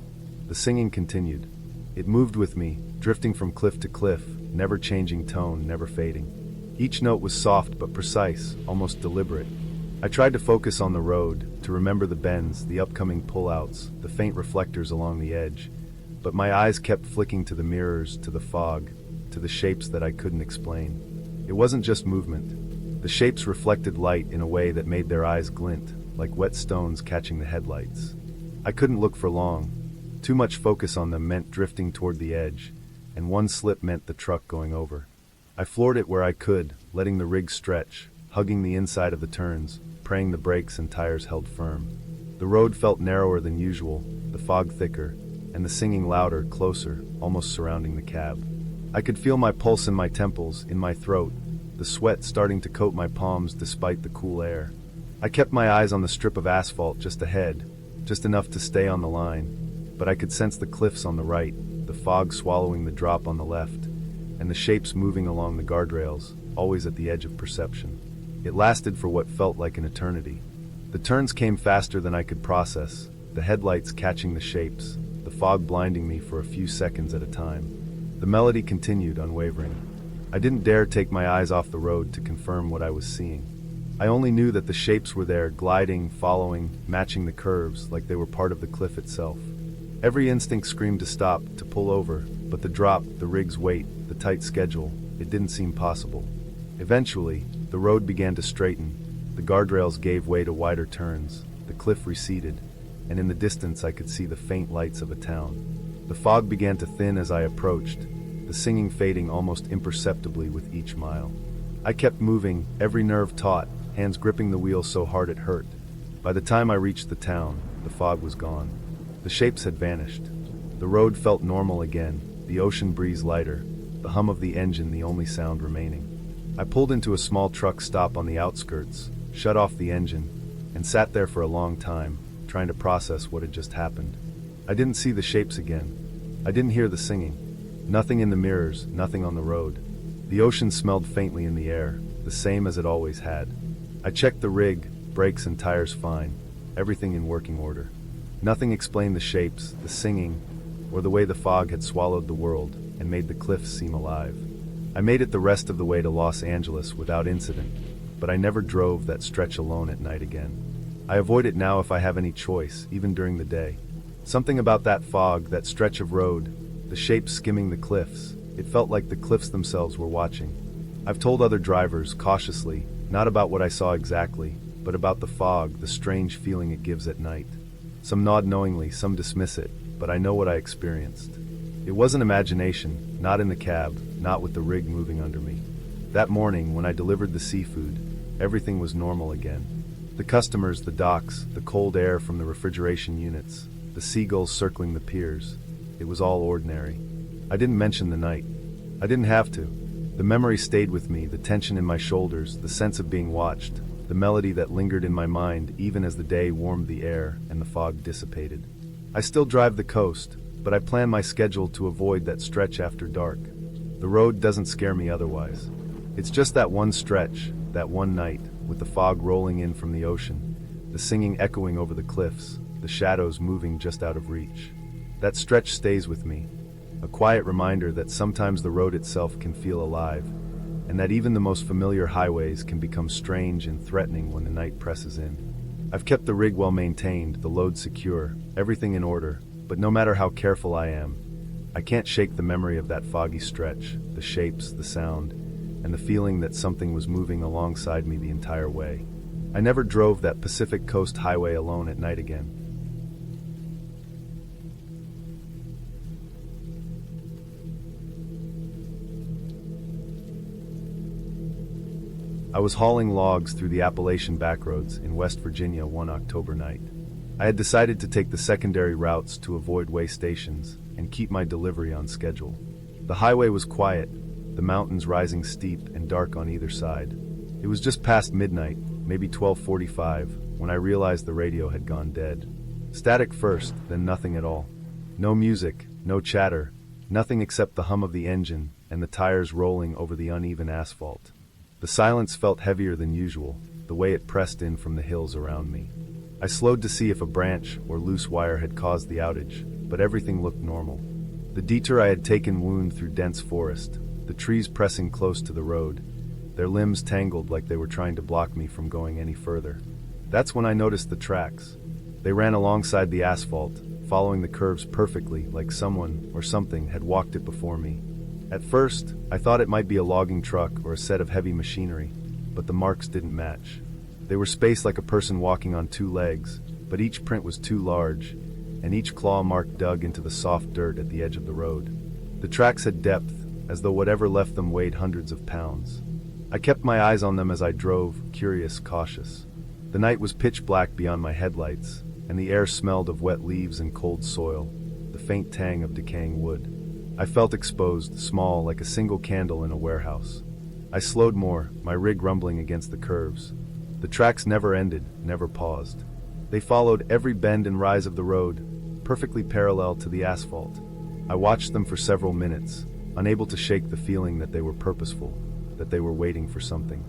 The singing continued. It moved with me, drifting from cliff to cliff, never changing tone, never fading. Each note was soft but precise, almost deliberate. I tried to focus on the road, to remember the bends, the upcoming pullouts, the faint reflectors along the edge, but my eyes kept flicking to the mirrors, to the fog, to the shapes that I couldn't explain. It wasn't just movement. The shapes reflected light in a way that made their eyes glint, like wet stones catching the headlights. I couldn't look for long. Too much focus on them meant drifting toward the edge, and one slip meant the truck going over. I floored it where I could, letting the rig stretch, hugging the inside of the turns, praying the brakes and tires held firm. The road felt narrower than usual, the fog thicker, and the singing louder, closer, almost surrounding the cab. I could feel my pulse in my temples, in my throat, the sweat starting to coat my palms despite the cool air. I kept my eyes on the strip of asphalt just ahead, just enough to stay on the line, but I could sense the cliffs on the right, the fog swallowing the drop on the left, and the shapes moving along the guardrails, always at the edge of perception. It lasted for what felt like an eternity. The turns came faster than I could process, the headlights catching the shapes, the fog blinding me for a few seconds at a time. The melody continued, unwavering. I didn't dare take my eyes off the road to confirm what I was seeing. I only knew that the shapes were there, gliding, following, matching the curves, like they were part of the cliff itself. Every instinct screamed to stop, to pull over, but the drop, the rig's weight, the tight schedule, it didn't seem possible. Eventually, the road began to straighten, the guardrails gave way to wider turns, the cliff receded, and in the distance I could see the faint lights of a town. The fog began to thin as I approached, the singing fading almost imperceptibly with each mile. I kept moving, every nerve taut, hands gripping the wheel so hard it hurt. By the time I reached the town, the fog was gone. The shapes had vanished. The road felt normal again, the ocean breeze lighter, the hum of the engine the only sound remaining. I pulled into a small truck stop on the outskirts, shut off the engine, and sat there for a long time, trying to process what had just happened. I didn't see the shapes again. I didn't hear the singing. Nothing in the mirrors, nothing on the road. The ocean smelled faintly in the air, the same as it always had. I checked the rig, brakes and tires fine. everything in working order. Nothing explained the shapes, the singing, or the way the fog had swallowed the world and made the cliffs seem alive. I made it the rest of the way to Los Angeles without incident, but I never drove that stretch alone at night again. I avoid it now if I have any choice, even during the day. Something about that fog, that stretch of road, the shapes skimming the cliffs, it felt like the cliffs themselves were watching. I've told other drivers, cautiously, not about what I saw exactly, but about the fog, the strange feeling it gives at night. Some nod knowingly, some dismiss it, but I know what I experienced. It wasn't imagination, not in the cab, not with the rig moving under me. That morning, when I delivered the seafood, everything was normal again. The customers, the docks, the cold air from the refrigeration units, the seagulls circling the piers. It was all ordinary. I didn't mention the night. I didn't have to. The memory stayed with me, the tension in my shoulders, the sense of being watched, the melody that lingered in my mind even as the day warmed the air and the fog dissipated. I still drive the coast, but I plan my schedule to avoid that stretch after dark. The road doesn't scare me otherwise. It's just that one stretch, that one night, with the fog rolling in from the ocean, the singing echoing over the cliffs, the shadows moving just out of reach. That stretch stays with me, a quiet reminder that sometimes the road itself can feel alive, and that even the most familiar highways can become strange and threatening when the night presses in. I've kept the rig well maintained, the load secure, everything in order, but no matter how careful I am, I can't shake the memory of that foggy stretch, the shapes, the sound, and the feeling that something was moving alongside me the entire way. I never drove that Pacific Coast Highway alone at night again. I was hauling logs through the Appalachian backroads in West Virginia one October night. I had decided to take the secondary routes to avoid way stations and keep my delivery on schedule. The highway was quiet, the mountains rising steep and dark on either side. It was just past midnight, maybe 12:45, when I realized the radio had gone dead. Static first, then nothing at all. No music, no chatter, nothing except the hum of the engine and the tires rolling over the uneven asphalt. The silence felt heavier than usual, the way it pressed in from the hills around me. I slowed to see if a branch or loose wire had caused the outage, but everything looked normal. The detour I had taken wound through dense forest, the trees pressing close to the road, their limbs tangled like they were trying to block me from going any further. That's when I noticed the tracks. They ran alongside the asphalt, following the curves perfectly, like someone or something had walked it before me. At first, I thought it might be a logging truck or a set of heavy machinery, but the marks didn't match. They were spaced like a person walking on two legs, but each print was too large, and each claw mark dug into the soft dirt at the edge of the road. The tracks had depth, as though whatever left them weighed hundreds of pounds. I kept my eyes on them as I drove, curious, cautious. The night was pitch black beyond my headlights, and the air smelled of wet leaves and cold soil, the faint tang of decaying wood. I felt exposed, small, like a single candle in a warehouse. I slowed more, my rig rumbling against the curves. The tracks never ended, never paused. They followed every bend and rise of the road, perfectly parallel to the asphalt. I watched them for several minutes, unable to shake the feeling that they were purposeful, that they were waiting for something.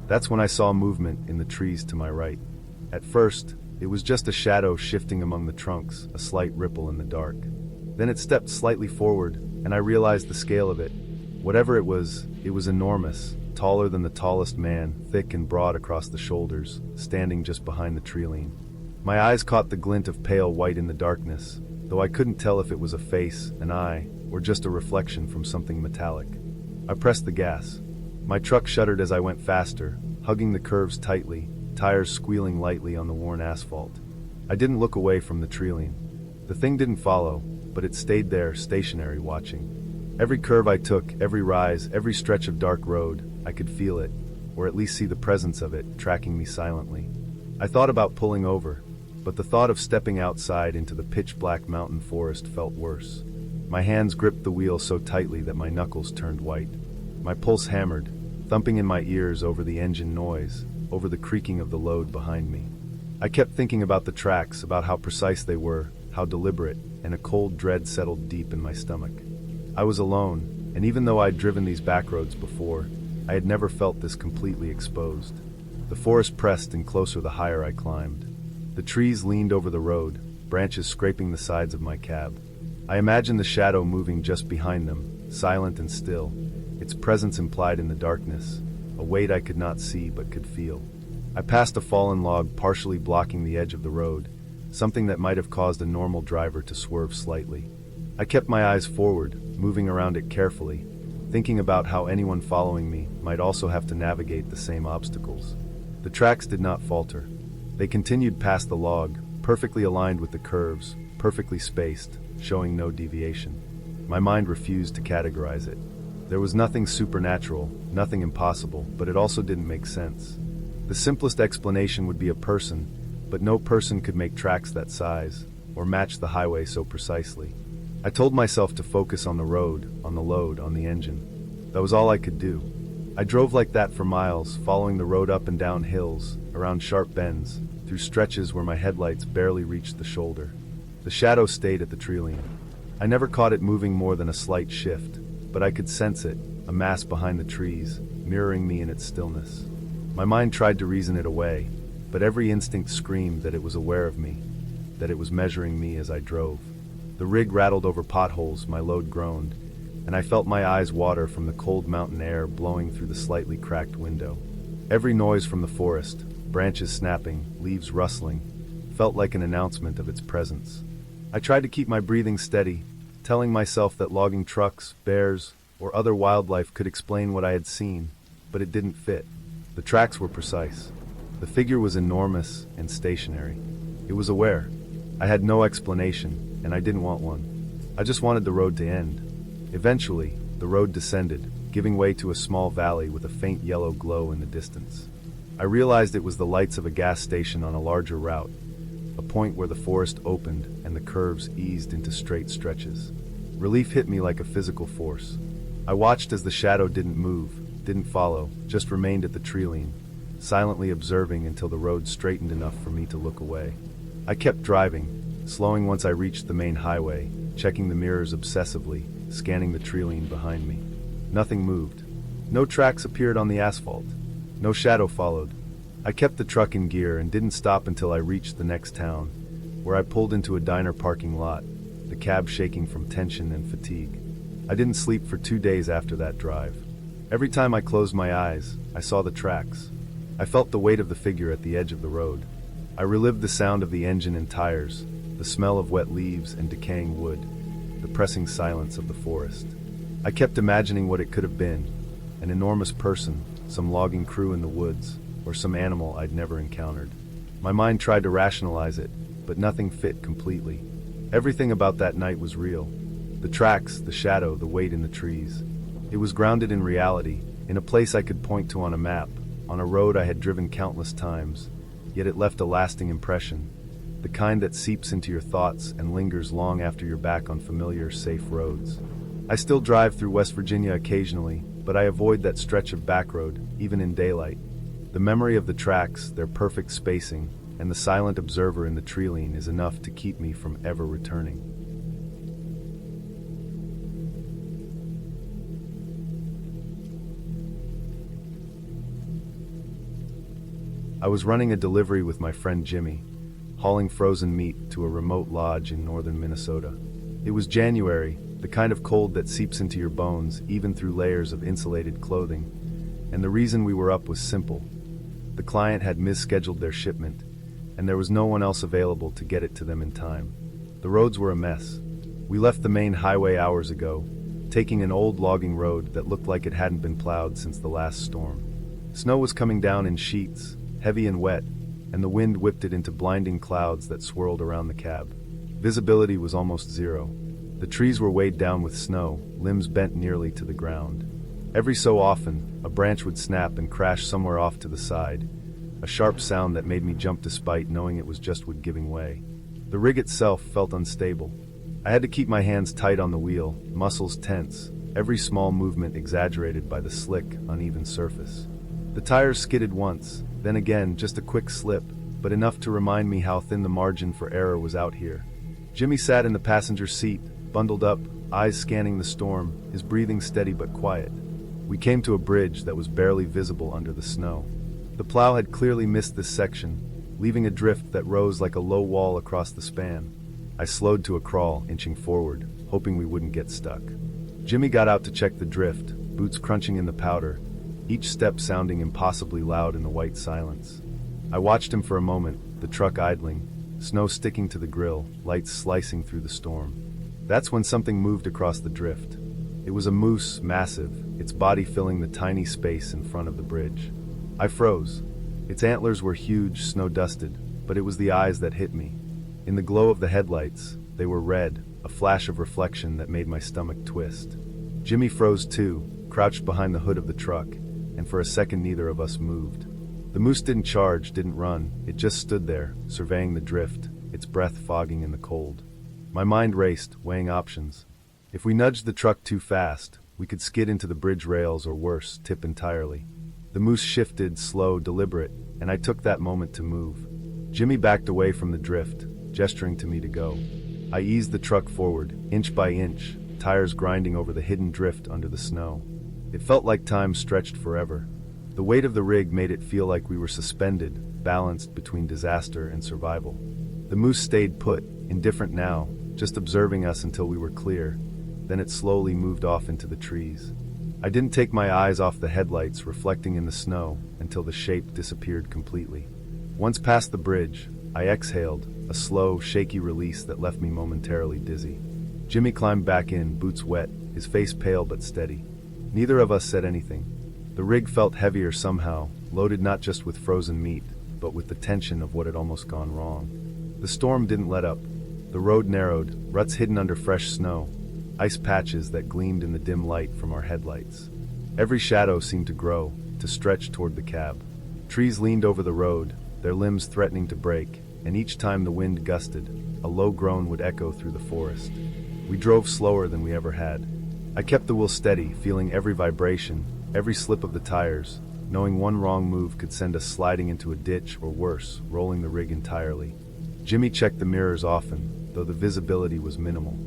That's when I saw movement in the trees to my right. At first, it was just a shadow shifting among the trunks, a slight ripple in the dark. Then it stepped slightly forward, and I realized the scale of it. Whatever it was enormous, taller than the tallest man, thick and broad across the shoulders, standing just behind the treeline. My eyes caught the glint of pale white in the darkness, though I couldn't tell if it was a face, an eye, or just a reflection from something metallic. I pressed the gas. My truck shuddered as I went faster, hugging the curves tightly, tires squealing lightly on the worn asphalt. I didn't look away from the treeline. The thing didn't follow, but it stayed there, stationary, watching. Every curve I took, every rise, every stretch of dark road, I could feel it, or at least see the presence of it, tracking me silently. I thought about pulling over, but the thought of stepping outside into the pitch-black mountain forest felt worse. My hands gripped the wheel so tightly that my knuckles turned white. My pulse hammered, thumping in my ears over the engine noise, over the creaking of the load behind me. I kept thinking about the tracks, about how precise they were, how deliberate, and a cold dread settled deep in my stomach. I was alone, and even though I'd driven these backroads before, I had never felt this completely exposed. The forest pressed in closer the higher I climbed. The trees leaned over the road, branches scraping the sides of my cab. I imagined the shadow moving just behind them, silent and still, its presence implied in the darkness, a weight I could not see but could feel. I passed a fallen log partially blocking the edge of the road, something that might have caused a normal driver to swerve slightly. I kept my eyes forward, moving around it carefully, thinking about how anyone following me might also have to navigate the same obstacles. The tracks did not falter. They continued past the log, perfectly aligned with the curves, perfectly spaced, showing no deviation. My mind refused to categorize it. There was nothing supernatural, nothing impossible, but it also didn't make sense. The simplest explanation would be a person, but no person could make tracks that size, or match the highway so precisely. I told myself to focus on the road, on the load, on the engine. That was all I could do. I drove like that for miles, following the road up and down hills, around sharp bends, through stretches where my headlights barely reached the shoulder. The shadow stayed at the tree line. I never caught it moving more than a slight shift, but I could sense it, a mass behind the trees, mirroring me in its stillness. My mind tried to reason it away, but every instinct screamed that it was aware of me, that it was measuring me as I drove. The rig rattled over potholes, my load groaned, and I felt my eyes water from the cold mountain air blowing through the slightly cracked window. Every noise from the forest, branches snapping, leaves rustling, felt like an announcement of its presence. I tried to keep my breathing steady, telling myself that logging trucks, bears, or other wildlife could explain what I had seen, but it didn't fit. The tracks were precise. The figure was enormous and stationary. It was aware. I had no explanation, and I didn't want one. I just wanted the road to end. Eventually, the road descended, giving way to a small valley with a faint yellow glow in the distance. I realized it was the lights of a gas station on a larger route, a point where the forest opened and the curves eased into straight stretches. Relief hit me like a physical force. I watched as the shadow didn't move, didn't follow, just remained at the tree line, silently observing until the road straightened enough for me to look away. I kept driving, slowing once I reached the main highway, checking the mirrors obsessively, scanning the tree line behind me. Nothing moved. No tracks appeared on the asphalt. No shadow followed. I kept the truck in gear and didn't stop until I reached the next town, where I pulled into a diner parking lot, the cab shaking from tension and fatigue. I didn't sleep for 2 days after that drive. Every time I closed my eyes, I saw the tracks. I felt the weight of the figure at the edge of the road. I relived the sound of the engine and tires, the smell of wet leaves and decaying wood, the pressing silence of the forest. I kept imagining what it could have been, an enormous person, some logging crew in the woods, or some animal I'd never encountered. My mind tried to rationalize it, but nothing fit completely. Everything about that night was real. The tracks, the shadow, the weight in the trees. It was grounded in reality, in a place I could point to on a map, on a road I had driven countless times, yet it left a lasting impression, the kind that seeps into your thoughts and lingers long after you're back on familiar, safe roads. I still drive through West Virginia occasionally, but I avoid that stretch of back road, even in daylight. The memory of the tracks, their perfect spacing, and the silent observer in the tree line is enough to keep me from ever returning. I was running a delivery with my friend Jimmy, hauling frozen meat to a remote lodge in northern Minnesota. It was January, the kind of cold that seeps into your bones even through layers of insulated clothing, and the reason we were up was simple. The client had misscheduled their shipment, and there was no one else available to get it to them in time. The roads were a mess. We left the main highway hours ago, taking an old logging road that looked like it hadn't been plowed since the last storm. Snow was coming down in sheets, heavy and wet, and the wind whipped it into blinding clouds that swirled around the cab. Visibility was almost zero. The trees were weighed down with snow, limbs bent nearly to the ground. Every so often, a branch would snap and crash somewhere off to the side, a sharp sound that made me jump despite knowing it was just wood giving way. The rig itself felt unstable. I had to keep my hands tight on the wheel, muscles tense, every small movement exaggerated by the slick, uneven surface. The tires skidded once, then again just a quick slip, but enough to remind me how thin the margin for error was out here. Jimmy sat in the passenger seat, bundled up, eyes scanning the storm, his breathing steady but quiet. We came to a bridge that was barely visible under the snow. The plow had clearly missed this section, leaving a drift that rose like a low wall across the span. I slowed to a crawl, inching forward, hoping we wouldn't get stuck. Jimmy got out to check the drift, boots crunching in the powder, each step sounding impossibly loud in the white silence. I watched him for a moment, the truck idling, snow sticking to the grill, lights slicing through the storm. That's when something moved across the drift. It was a moose, massive, its body filling the tiny space in front of the bridge. I froze. Its antlers were huge, snow-dusted, but it was the eyes that hit me. In the glow of the headlights, they were red, a flash of reflection that made my stomach twist. Jimmy froze too, crouched behind the hood of the truck, and for a second neither of us moved. The moose didn't charge, didn't run, it just stood there, surveying the drift, its breath fogging in the cold. My mind raced, weighing options. If we nudged the truck too fast, we could skid into the bridge rails or worse, tip entirely. The moose shifted, slow, deliberate, and I took that moment to move. Jimmy backed away from the drift, gesturing to me to go. I eased the truck forward, inch by inch, tires grinding over the hidden drift under the snow. It felt like time stretched forever. The weight of the rig made it feel like we were suspended, balanced between disaster and survival. The moose stayed put, indifferent now, just observing us until we were clear. Then it slowly moved off into the trees. I didn't take my eyes off the headlights reflecting in the snow until the shape disappeared completely. Once past the bridge, I exhaled, a slow, shaky release that left me momentarily dizzy. Jimmy climbed back in, boots wet, his face pale but steady. Neither of us said anything. The rig felt heavier somehow, loaded not just with frozen meat, but with the tension of what had almost gone wrong. The storm didn't let up. The road narrowed, ruts hidden under fresh snow, ice patches that gleamed in the dim light from our headlights. Every shadow seemed to grow, to stretch toward the cab. Trees leaned over the road, their limbs threatening to break, and each time the wind gusted, a low groan would echo through the forest. We drove slower than we ever had. I kept the wheel steady, feeling every vibration, every slip of the tires, knowing one wrong move could send us sliding into a ditch or worse, rolling the rig entirely. Jimmy checked the mirrors often, though the visibility was minimal.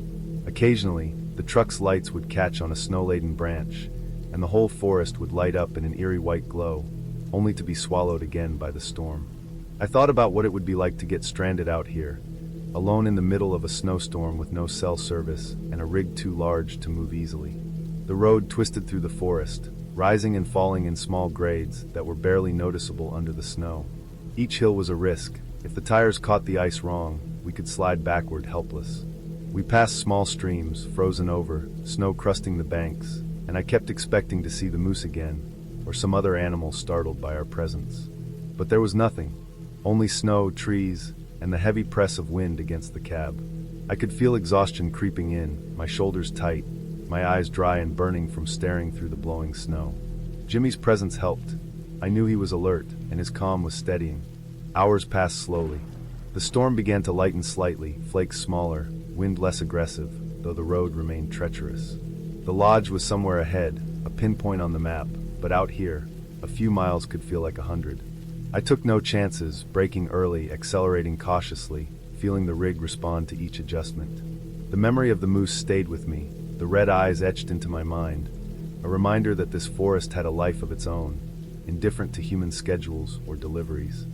Occasionally, the truck's lights would catch on a snow-laden branch, and the whole forest would light up in an eerie white glow, only to be swallowed again by the storm. I thought about what it would be like to get stranded out here, alone in the middle of a snowstorm with no cell service and a rig too large to move easily. The road twisted through the forest, rising and falling in small grades that were barely noticeable under the snow. Each hill was a risk. If the tires caught the ice wrong, we could slide backward helpless. We passed small streams, frozen over, snow crusting the banks, and I kept expecting to see the moose again, or some other animal startled by our presence. But there was nothing, only snow, trees, and the heavy press of wind against the cab. I could feel exhaustion creeping in, my shoulders tight, my eyes dry and burning from staring through the blowing snow. Jimmy's presence helped. I knew he was alert, and his calm was steadying. Hours passed slowly. The storm began to lighten slightly, flakes smaller, wind less aggressive, though the road remained treacherous. The lodge was somewhere ahead, a pinpoint on the map, but out here, a few miles could feel like 100. I took no chances, braking early, accelerating cautiously, feeling the rig respond to each adjustment. The memory of the moose stayed with me, the red eyes etched into my mind, a reminder that this forest had a life of its own, indifferent to human schedules or deliveries.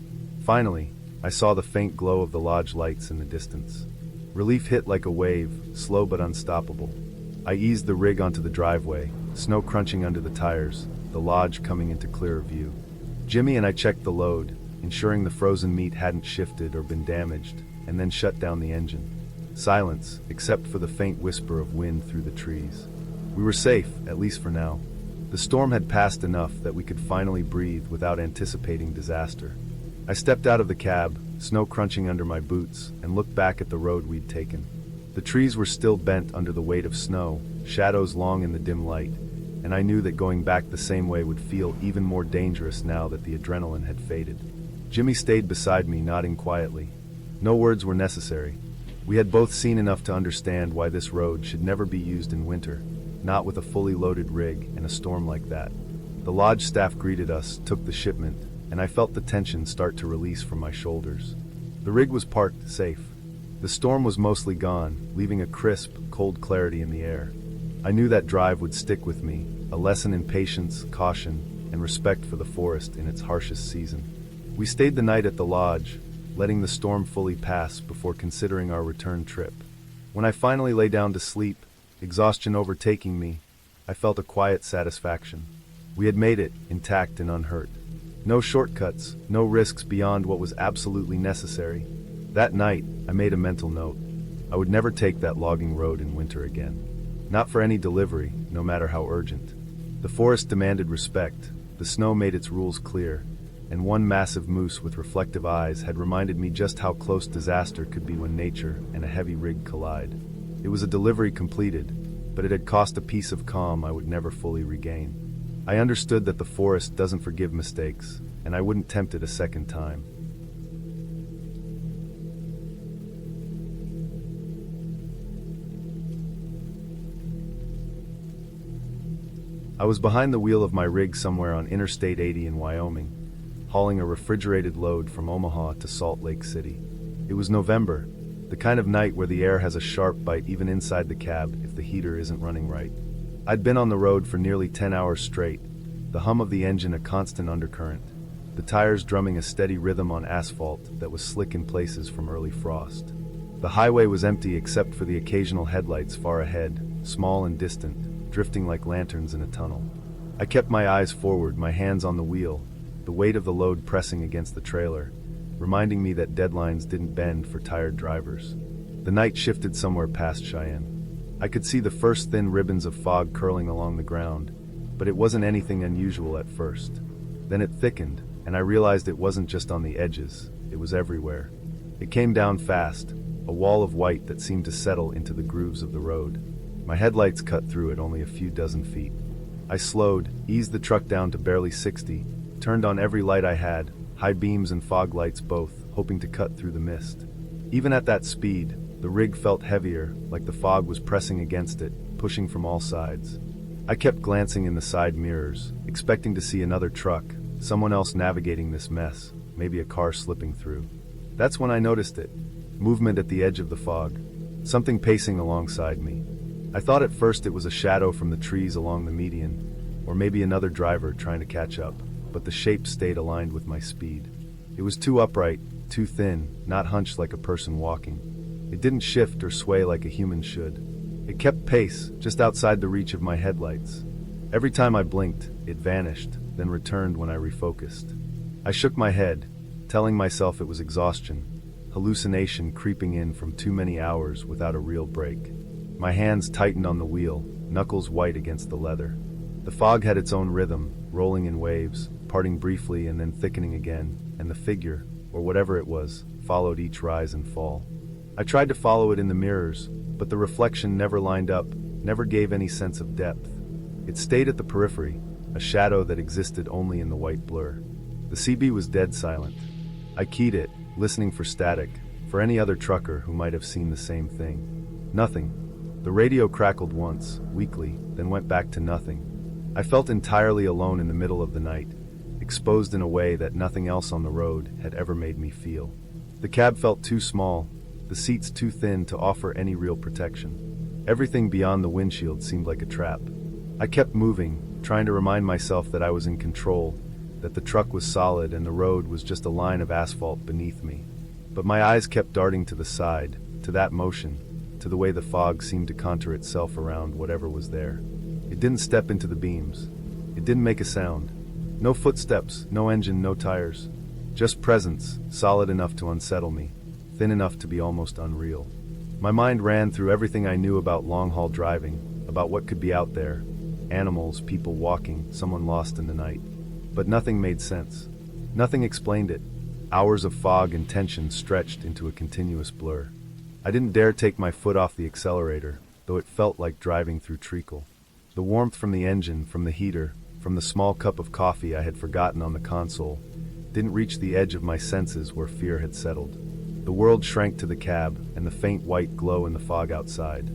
Finally, I saw the faint glow of the lodge lights in the distance. Relief hit like a wave, slow but unstoppable. I eased the rig onto the driveway, snow crunching under the tires, the lodge coming into clearer view. Jimmy and I checked the load, ensuring the frozen meat hadn't shifted or been damaged, and then shut down the engine. Silence, except for the faint whisper of wind through the trees. We were safe, at least for now. The storm had passed enough that we could finally breathe without anticipating disaster. I stepped out of the cab, snow crunching under my boots, and looked back at the road we'd taken. The trees were still bent under the weight of snow, shadows long in the dim light, and I knew that going back the same way would feel even more dangerous now that the adrenaline had faded. Jimmy stayed beside me, nodding quietly. No words were necessary. We had both seen enough to understand why this road should never be used in winter, not with a fully loaded rig and a storm like that. The lodge staff greeted us, took the shipment, and I felt the tension start to release from my shoulders. The rig was parked, safe. The storm was mostly gone, leaving a crisp, cold clarity in the air. I knew that drive would stick with me, a lesson in patience, caution, and respect for the forest in its harshest season. We stayed the night at the lodge, letting the storm fully pass before considering our return trip. When I finally lay down to sleep, exhaustion overtaking me, I felt a quiet satisfaction. We had made it, intact and unhurt. No shortcuts, no risks beyond what was absolutely necessary. That night, I made a mental note. I would never take that logging road in winter again. Not for any delivery, no matter how urgent. The forest demanded respect, the snow made its rules clear, and one massive moose with reflective eyes had reminded me just how close disaster could be when nature and a heavy rig collide. It was a delivery completed, but it had cost a piece of calm I would never fully regain. I understood that the forest doesn't forgive mistakes, and I wouldn't tempt it a second time. I was behind the wheel of my rig somewhere on Interstate 80 in Wyoming, hauling a refrigerated load from Omaha to Salt Lake City. It was November, the kind of night where the air has a sharp bite even inside the cab if the heater isn't running right. I'd been on the road for nearly 10 hours straight, the hum of the engine a constant undercurrent, the tires drumming a steady rhythm on asphalt that was slick in places from early frost. The highway was empty except for the occasional headlights far ahead, small and distant, drifting like lanterns in a tunnel. I kept my eyes forward, my hands on the wheel, the weight of the load pressing against the trailer, reminding me that deadlines didn't bend for tired drivers. The night shifted somewhere past Cheyenne. I could see the first thin ribbons of fog curling along the ground, but it wasn't anything unusual at first. Then it thickened, and I realized it wasn't just on the edges, it was everywhere. It came down fast, a wall of white that seemed to settle into the grooves of the road. My headlights cut through at only a few dozen feet. I slowed, eased the truck down to barely 60, turned on every light I had, high beams and fog lights both, hoping to cut through the mist. Even at that speed, the rig felt heavier, like the fog was pressing against it, pushing from all sides. I kept glancing in the side mirrors, expecting to see another truck, someone else navigating this mess, maybe a car slipping through. That's when I noticed it. Movement at the edge of the fog. Something pacing alongside me. I thought at first it was a shadow from the trees along the median, or maybe another driver trying to catch up, but the shape stayed aligned with my speed. It was too upright, too thin, not hunched like a person walking. It didn't shift or sway like a human should. It kept pace, just outside the reach of my headlights. Every time I blinked, it vanished, then returned when I refocused. I shook my head, telling myself it was exhaustion, hallucination creeping in from too many hours without a real break. My hands tightened on the wheel, knuckles white against the leather. The fog had its own rhythm, rolling in waves, parting briefly and then thickening again, and the figure, or whatever it was, followed each rise and fall. I tried to follow it in the mirrors, but the reflection never lined up, never gave any sense of depth. It stayed at the periphery, a shadow that existed only in the white blur. The CB was dead silent. I keyed it, listening for static, for any other trucker who might have seen the same thing. Nothing. The radio crackled once, weakly, then went back to nothing. I felt entirely alone in the middle of the night, exposed in a way that nothing else on the road had ever made me feel. The cab felt too small, the seats too thin to offer any real protection. Everything beyond the windshield seemed like a trap. I kept moving, trying to remind myself that I was in control, that the truck was solid and the road was just a line of asphalt beneath me. But my eyes kept darting to the side, to that motion, to the way the fog seemed to contour itself around whatever was there. It didn't step into the beams. It didn't make a sound. No footsteps, no engine, no tires. Just presence, solid enough to unsettle me, thin enough to be almost unreal. My mind ran through everything I knew about long-haul driving, about what could be out there. Animals, people walking, someone lost in the night. But nothing made sense. Nothing explained it. Hours of fog and tension stretched into a continuous blur. I didn't dare take my foot off the accelerator, though it felt like driving through treacle. The warmth from the engine, from the heater, from the small cup of coffee I had forgotten on the console, didn't reach the edge of my senses where fear had settled. The world shrank to the cab and the faint white glow in the fog outside.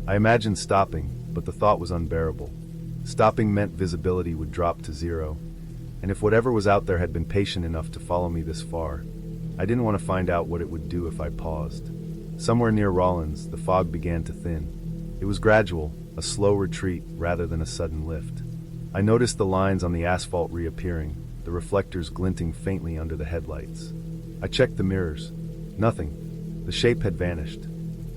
I imagined stopping, but the thought was unbearable. Stopping meant visibility would drop to zero, and if whatever was out there had been patient enough to follow me this far, I didn't want to find out what it would do if I paused. Somewhere near Rollins, the fog began to thin. It was gradual, a slow retreat rather than a sudden lift. I noticed the lines on the asphalt reappearing, the reflectors glinting faintly under the headlights. I checked the mirrors. Nothing. The shape had vanished.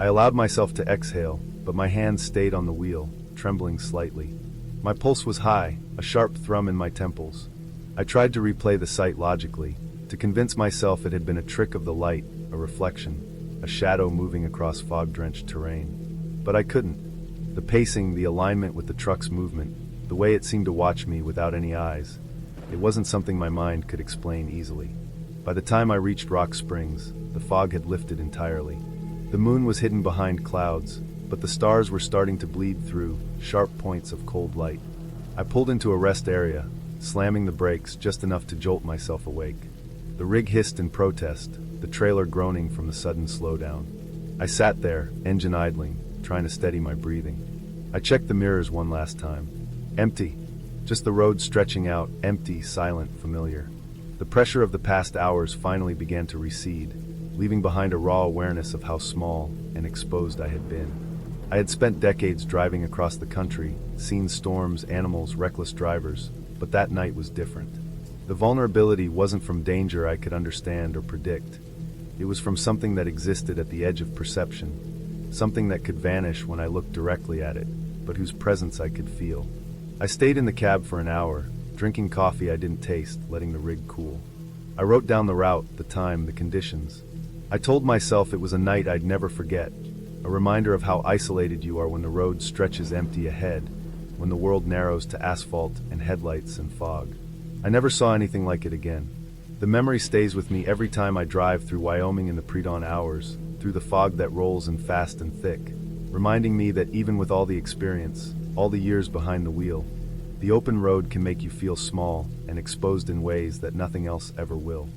I allowed myself to exhale, but my hands stayed on the wheel, trembling slightly. My pulse was high, a sharp thrum in my temples. I tried to replay the sight logically, to convince myself it had been a trick of the light, a reflection, a shadow moving across fog-drenched terrain. But I couldn't. The pacing, the alignment with the truck's movement, the way it seemed to watch me without any eyes, it wasn't something my mind could explain easily. By the time I reached Rock Springs, the fog had lifted entirely. The moon was hidden behind clouds, but the stars were starting to bleed through, sharp points of cold light. I pulled into a rest area, slamming the brakes just enough to jolt myself awake. The rig hissed in protest, the trailer groaning from the sudden slowdown. I sat there, engine idling, trying to steady my breathing. I checked the mirrors one last time. Empty. Just the road stretching out, empty, silent, familiar. The pressure of the past hours finally began to recede, leaving behind a raw awareness of how small and exposed I had been. I had spent decades driving across the country, seen storms, animals, reckless drivers, but that night was different. The vulnerability wasn't from danger I could understand or predict. It was from something that existed at the edge of perception, something that could vanish when I looked directly at it, but whose presence I could feel. I stayed in the cab for an hour, drinking coffee I didn't taste, letting the rig cool. I wrote down the route, the time, the conditions. I told myself it was a night I'd never forget, a reminder of how isolated you are when the road stretches empty ahead, when the world narrows to asphalt and headlights and fog. I never saw anything like it again. The memory stays with me every time I drive through Wyoming in the pre-dawn hours, through the fog that rolls in fast and thick, reminding me that even with all the experience, all the years behind the wheel, the open road can make you feel small and exposed in ways that nothing else ever will.